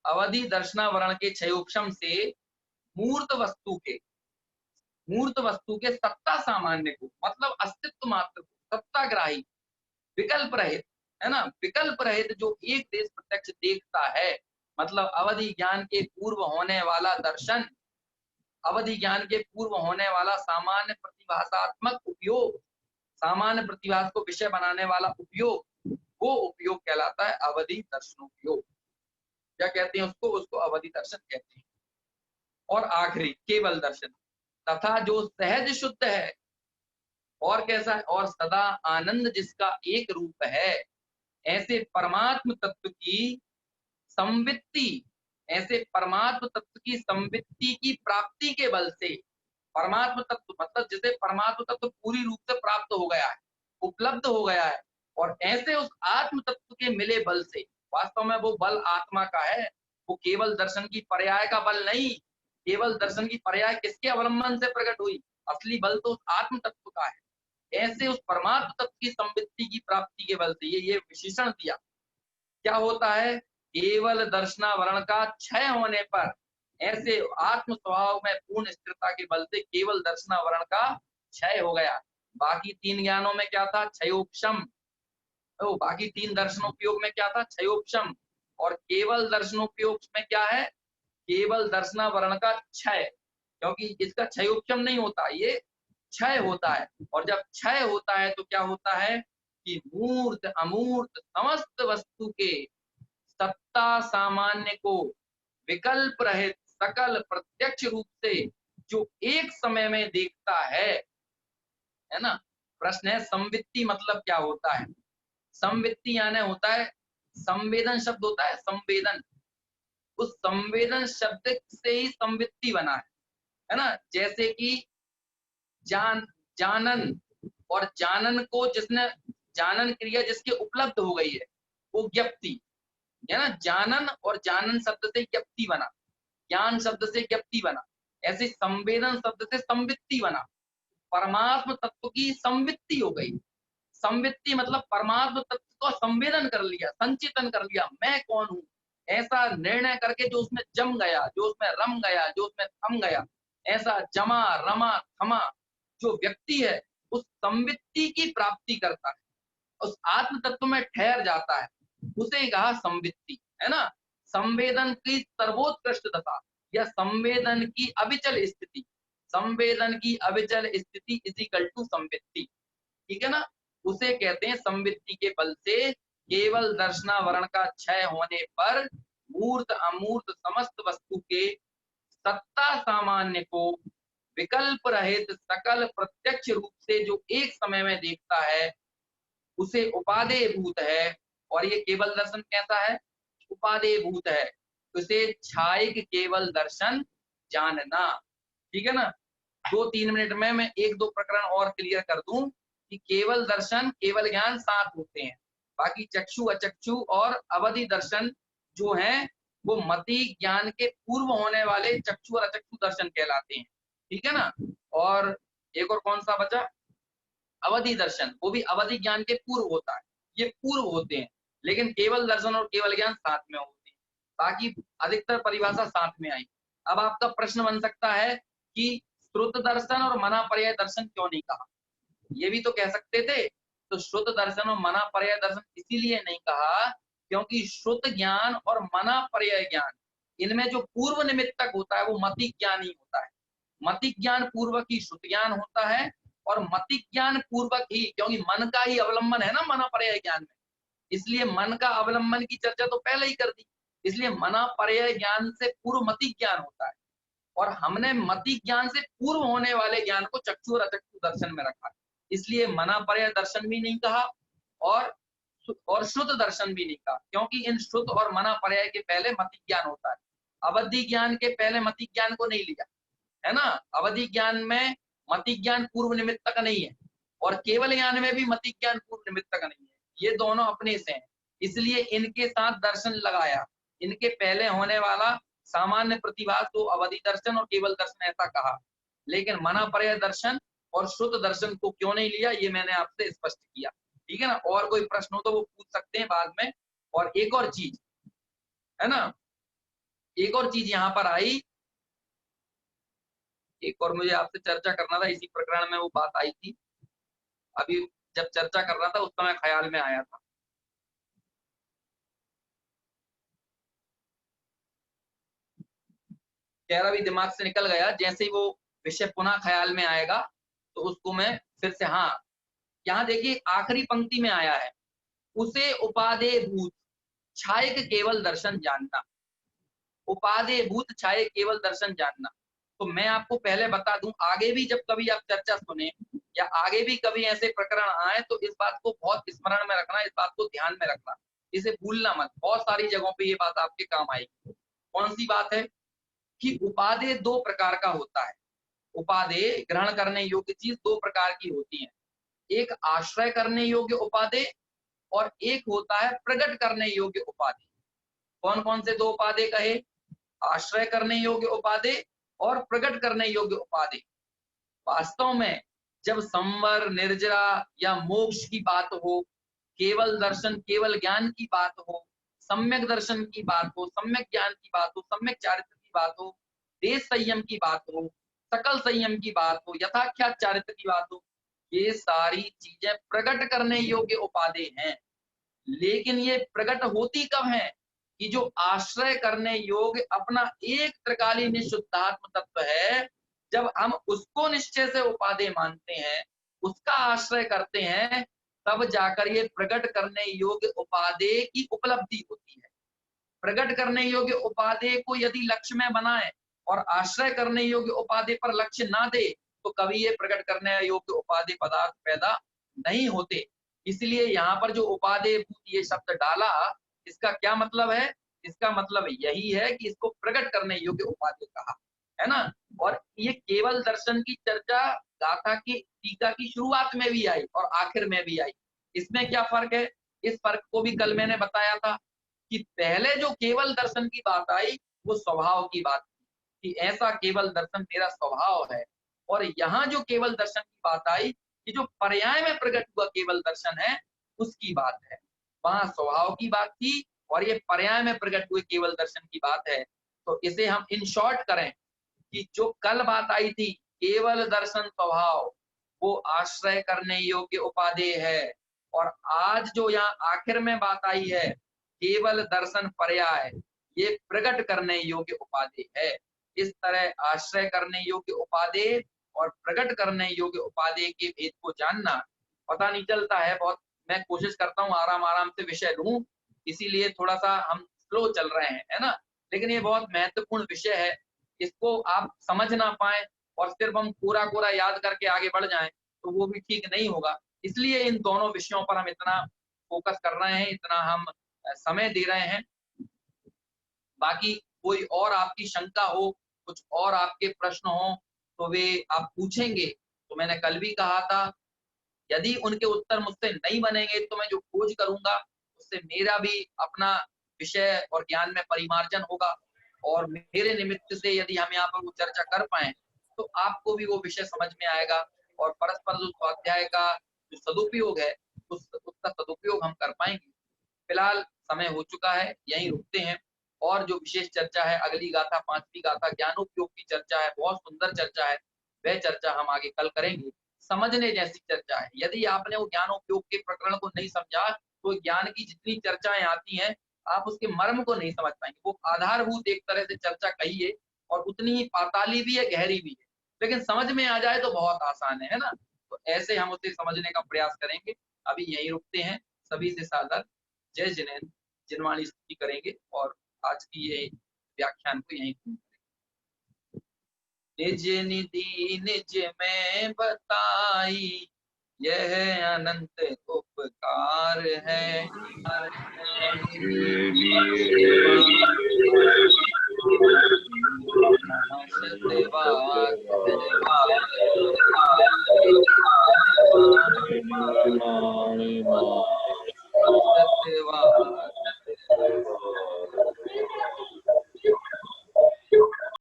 अवधि दर्शनावरण के क्षयोपशम से मूर्त वस्तु के सत्ता सामान्य को, मतलब अस्तित्व मात्र को, सत्ताग्राही, विकल्प रहित, है ना? विकल्प रहित जो एक देश प्रत्यक्ष देखता है, मतलब अवधि ज्ञान के पूर्व होने वाला दर्शन, अवधि ज्ञान के पूर्व होने वाला सामान्य प्रतिभासात्मक उपयोग, सामान्य प्रतिभास को विषय बनाने वाला उपयोग, वो उपयोग कहलाता है अवधि दर्शनोपयोग। क्या कहते हैं उसको? उसको अवधि दर्शन कहते हैं। और आखिरी केवल दर्शन, तथा जो सहज शुद्ध है और कैसा है? और सदा आनंद जिसका एक रूप है, ऐसे परमात्म तत्व की संवित्ति, ऐसे परमात्म तत्व की संवित्ति की प्राप्ति के बल से, परमात्म तत्व मतलब जिसे परमात्म तत्व पूरी रूप से प्राप्त हो गया है, उपलब्ध हो गया है, और ऐसे उस आत्म तत्व के मिले बल से, वास्तव में वो बल आत्मा का है, वो केवल दर्शन की पर्याय का बल नहीं। केवल दर्शन की पर्याय किसके अवलंबन से प्रकट हुई? असली बल तो उस आत्म तत्व का है। ऐसे उस परमात्म तत्व की संवित्ति की प्राप्ति के बल से ये विशेषण दिया। क्या होता है? केवल दर्शनावरण का क्षय होने पर, ऐसे आत्म स्वभाव में पूर्ण स्थिरता के बल से केवल दर्शनावरण का क्षय हो गया। बाकी तीन ज्ञानों में क्या था? क्षयोपशम। तो बाकी तीन दर्शनोपयोग में क्या था? क्षयोपशम। और केवल दर्शनोपयोग में क्या है? केवल दर्शनावरण का क्षय, क्योंकि इसका क्षयोपशम नहीं होता, ये क्षय होता है। और जब क्षय होता है तो क्या होता है कि मूर्त अमूर्त समस्त वस्तु के सत्ता सामान्य को विकल्प रहित सकल प्रत्यक्ष रूप से जो एक समय में देखता है ना? प्रश्न है संवित्ति मतलब क्या होता है? संवित्ति यानी होता है, संवेदन शब्द होता है, संवेदन, उस संवेदन शब्द से ही संवित्ति बना है ना? जैसे कि जानन, और जानन को जिसने, जानन क्रिया जिसके उपलब्ध हो गई है वो ज्ञप्ति है ना? जानन और जानन शब्द से ज्ञप्ति बना, ज्ञान शब्द से ज्ञप्ति बना, ऐसे संवेदन शब्द से संवित्ति बना। परमात्म तत्व की संवित्ति हो गई। संवित्ति मतलब परमात्म तत्व को संवेदन कर लिया, संचितन कर लिया, मैं कौन हूं, ऐसा निर्णय करके जो उसमें जम गया, जो उसमें रम गया, जो उसमें थम गया, ऐसा जमा रमा थमा जो व्यक्ति है उस संवित्ति की प्राप्ति करता है, उस आत्म तत्व में ठहर जाता है, उसे कहा संवित्ति, है ना? संवेदन की सर्वोत्कृष्ट दशा या संवेदन की अविचल स्थिति, संवेदन की अविचल स्थिति इज इक्वल टू संवित्ति। ठीक है ना? उसे कहते हैं संवित्ति के बल से केवल दर्शनावरण का क्षय होने पर मूर्त अमूर्त समस्त वस्तु के सत्ता सामान्य को विकल्प रहित सकल प्रत्यक्ष रूप से जो एक समय में देखता है उसे उपादेय भूत है। और ये केवल दर्शन कैसा है? उपादेय भूत है, उसे छायिक केवल दर्शन जानना। ठीक है ना? 2-3 मिनट में मैं 1-2 प्रकरण और क्लियर कर दूं कि केवल दर्शन केवल ज्ञान 7 होते हैं, बाकी चक्षु अचक्षु और अवधि दर्शन जो हैं वो मति ज्ञान के पूर्व होने वाले चक्षु और अचक्षु दर्शन कहलाते हैं। ठीक है ना? और एक और कौन सा बचा? अवधि दर्शन, वो भी अवधि ज्ञान के पूर्व होता है, ये पूर्व होते हैं, लेकिन केवल दर्शन और केवल ज्ञान साथ में होते हैं, बाकी अधिकतर परिभाषा साथ में आई। अब आपका प्रश्न बन सकता है कि श्रुत दर्शन और मना पर्याय दर्शन क्यों नहीं कहा? ये भी तो कह सकते थे। तो श्रुत दर्शन और मना पर्याय दर्शन इसीलिए नहीं कहा क्योंकि श्रुत ज्ञान और मना पर्याय ज्ञान, इनमें जो पूर्व निमित्तक होता है वो मति ज्ञान ही होता है। मति ज्ञान पूर्वक ही श्रुत ज्ञान होता है, और मति ज्ञान पूर्वक ही, क्योंकि मन का ही अवलंबन है ना मना पर्याय ज्ञान में, इसलिए मन का अवलंबन की चर्चा तो पहले ही कर दी। इसलिए मनापर्य ज्ञान से पूर्व मति ज्ञान होता है, और हमने मति ज्ञान से पूर्व होने वाले ज्ञान को चक्षु और अचक्षु दर्शन में रखा। इसलिए मनापर्य दर्शन भी नहीं कहा और शुद्ध दर्शन भी नहीं कहा, क्योंकि इन शुद्ध और मनापर्य के पहले मति ज्ञान होता है। अवधि ज्ञान के पहले मति ज्ञान को नहीं लिया, है ना। अवधि ज्ञान में मति ज्ञान पूर्व निमित्तक नहीं है, और केवल ज्ञान में भी मति ज्ञान पूर्व निमित्तक नहीं है। ये दोनों अपने से हैं, इसलिए इनके साथ दर्शन लगाया। इनके पहले होने वाला सामान्य प्रतिभास को अवधि दर्शन और केवल दर्शन ऐसा कहा, लेकिन मनापर्य दर्शन और शुद्ध दर्शन को क्यों नहीं लिया, ये मैंने आपसे स्पष्ट किया। ठीक है ना। और कोई प्रश्न हो तो वो पूछ सकते हैं बाद में। और एक और चीज है ना, एक और चीज यहाँ पर आई, एक और मुझे आपसे चर्चा करना था, इसी प्रकरण में वो बात आई थी। अभी जब चर्चा कर रहा था उस समय ख्याल में आया था। खैर अभी दिमाग से निकल गया, जैसे ही वो विषय पुनः ख्याल में आएगा तो उसको मैं फिर से, हाँ यहाँ देखिए आखिरी पंक्ति में आया है, उसे उपादेय भूत छायक केवल दर्शन जानना। उपादेय भूत छायक केवल दर्शन जानना। तो मैं आपको पहले बता दूं, आगे भी जब कभी आप चर्चा सुने या आगे भी कभी ऐसे प्रकरण आए तो इस बात को बहुत स्मरण में रखना, इस बात को ध्यान में रखना, इसे भूलना मत। बहुत सारी जगहों पे ये बात आपके काम आएगी। कौन सी बात है कि उपादेय दो प्रकार का होता है। उपादेय ग्रहण करने योग्य चीज दो प्रकार की होती है, एक आश्रय करने योग्य उपादेय और एक होता है प्रकट करने योग्य उपादेय। कौन कौन से दो उपादेय कहे? आश्रय करने योग्य उपादेय और प्रकट करने योग्य उपादेय। वास्तव में जब संवर, निर्जरा या मोक्ष की बात हो, केवल दर्शन, केवल ज्ञान की बात हो, सम्यक दर्शन की बात हो, सम्यक ज्ञान की बात हो, सम्यक चारित्र की बात हो, देश संयम की बात हो, सकल संयम की बात हो, यथाख्यात चारित्र की बात हो, ये सारी चीजें प्रकट करने योग्य उपादेय हैं। लेकिन ये प्रकट होती कब है कि जो आश्रय करने योग्य अपना एक त्रिकालीन शुद्धात्म तत्व है, जब हम उसको निश्चय से उपादेय मानते हैं, उसका आश्रय करते हैं, तब जाकर ये प्रकट करने योग्य उपादेय की उपलब्धि होती है। प्रकट करने योग्य उपादेय को यदि लक्ष्य में बनाए और आश्रय करने योग्य उपादेय पर लक्ष्य ना दे तो कभी ये प्रकट करने योग्य उपादेय पदार्थ पैदा नहीं होते। इसलिए यहाँ पर जो उपादेय ये शब्द डाला, इसका क्या मतलब है? इसका मतलब यही है कि इसको प्रकट करने योग्य उपादेय कहा, है ना। और ये केवल दर्शन की चर्चा गाथा की टीका की शुरुआत में भी आई और आखिर में भी आई। इसमें क्या फर्क है? इस फर्क को भी कल मैंने बताया था कि पहले जो केवल दर्शन की बात आई वो स्वभाव की बात थी कि ऐसा केवल दर्शन मेरा स्वभाव है, और यहाँ जो केवल दर्शन की बात आई कि जो पर्याय में प्रकट हुआ केवल दर्शन है उसकी बात है। वहां स्वभाव की बात थी और ये पर्याय में प्रकट हुए केवल दर्शन की बात है। तो इसे हम इन शॉर्ट करें कि जो कल बात आई थी केवल दर्शन स्वभाव, वो आश्रय करने योग्य उपादेय है, और आज जो यहाँ आखिर में बात आई है केवल दर्शन पर्याय, ये प्रकट करने योग्य उपादेय है। इस तरह आश्रय करने योग्य उपादेय और प्रकट करने योग्य उपादेय के भेद को जानना पता नहीं चलता है बहुत। मैं कोशिश करता हूँ आराम आराम से विषय लूं, इसीलिए थोड़ा सा हम स्लो चल रहे हैं, है ना। लेकिन ये बहुत महत्वपूर्ण विषय है, इसको आप समझ ना पाए और सिर्फ हम पूरा पूरा याद करके आगे बढ़ जाएं तो वो भी ठीक नहीं होगा। इसलिए इन दोनों विषयों पर हम इतना फोकस कर रहे हैं, इतना हम समय दे रहे हैं। बाकी कोई और आपकी शंका हो, कुछ और आपके प्रश्न हो तो वे आप पूछेंगे। तो मैंने कल भी कहा था यदि उनके उत्तर मुझसे नहीं बनेंगे तो मैं जो खोज करूंगा उससे मेरा भी अपना विषय और ज्ञान में परिमार्जन होगा, और मेरे निमित्त से यदि हम यहाँ पर वो चर्चा कर पाए तो आपको भी वो विषय समझ में आएगा, और परस्पर जो स्वाध्याय का जो सदुपयोग है उसका सदुपयोग हम कर पाएंगे। फिलहाल समय हो चुका है, यहीं रुकते हैं। और जो विशेष चर्चा है अगली गाथा, पांचवी गाथा ज्ञानोपयोग की चर्चा है, बहुत सुंदर चर्चा है, वह चर्चा हम आगे कल करेंगे। समझने जैसी चर्चा है। यदि आपने वो ज्ञानोपयोग के प्रकरण को नहीं समझा तो ज्ञान की जितनी चर्चाएं आती हैं आप उसके मर्म को नहीं समझ पाएंगे। वो आधारभूत एक तरह से चर्चा कही है और उतनी ही पाताली भी है, गहरी भी है, लेकिन समझ में आ जाए तो बहुत आसान है ना। तो ऐसे हम उसे समझने का प्रयास करेंगे। अभी यहीं रुकते हैं। सभी से सादर जय जिनेन्द्र जिनवाणी स्तुति करेंगे और आज की ये व्याख्यान को यहीं पूर्ण करेंगे। निज निधि निज में बताई यह अनंत उपकार है, सत्यवान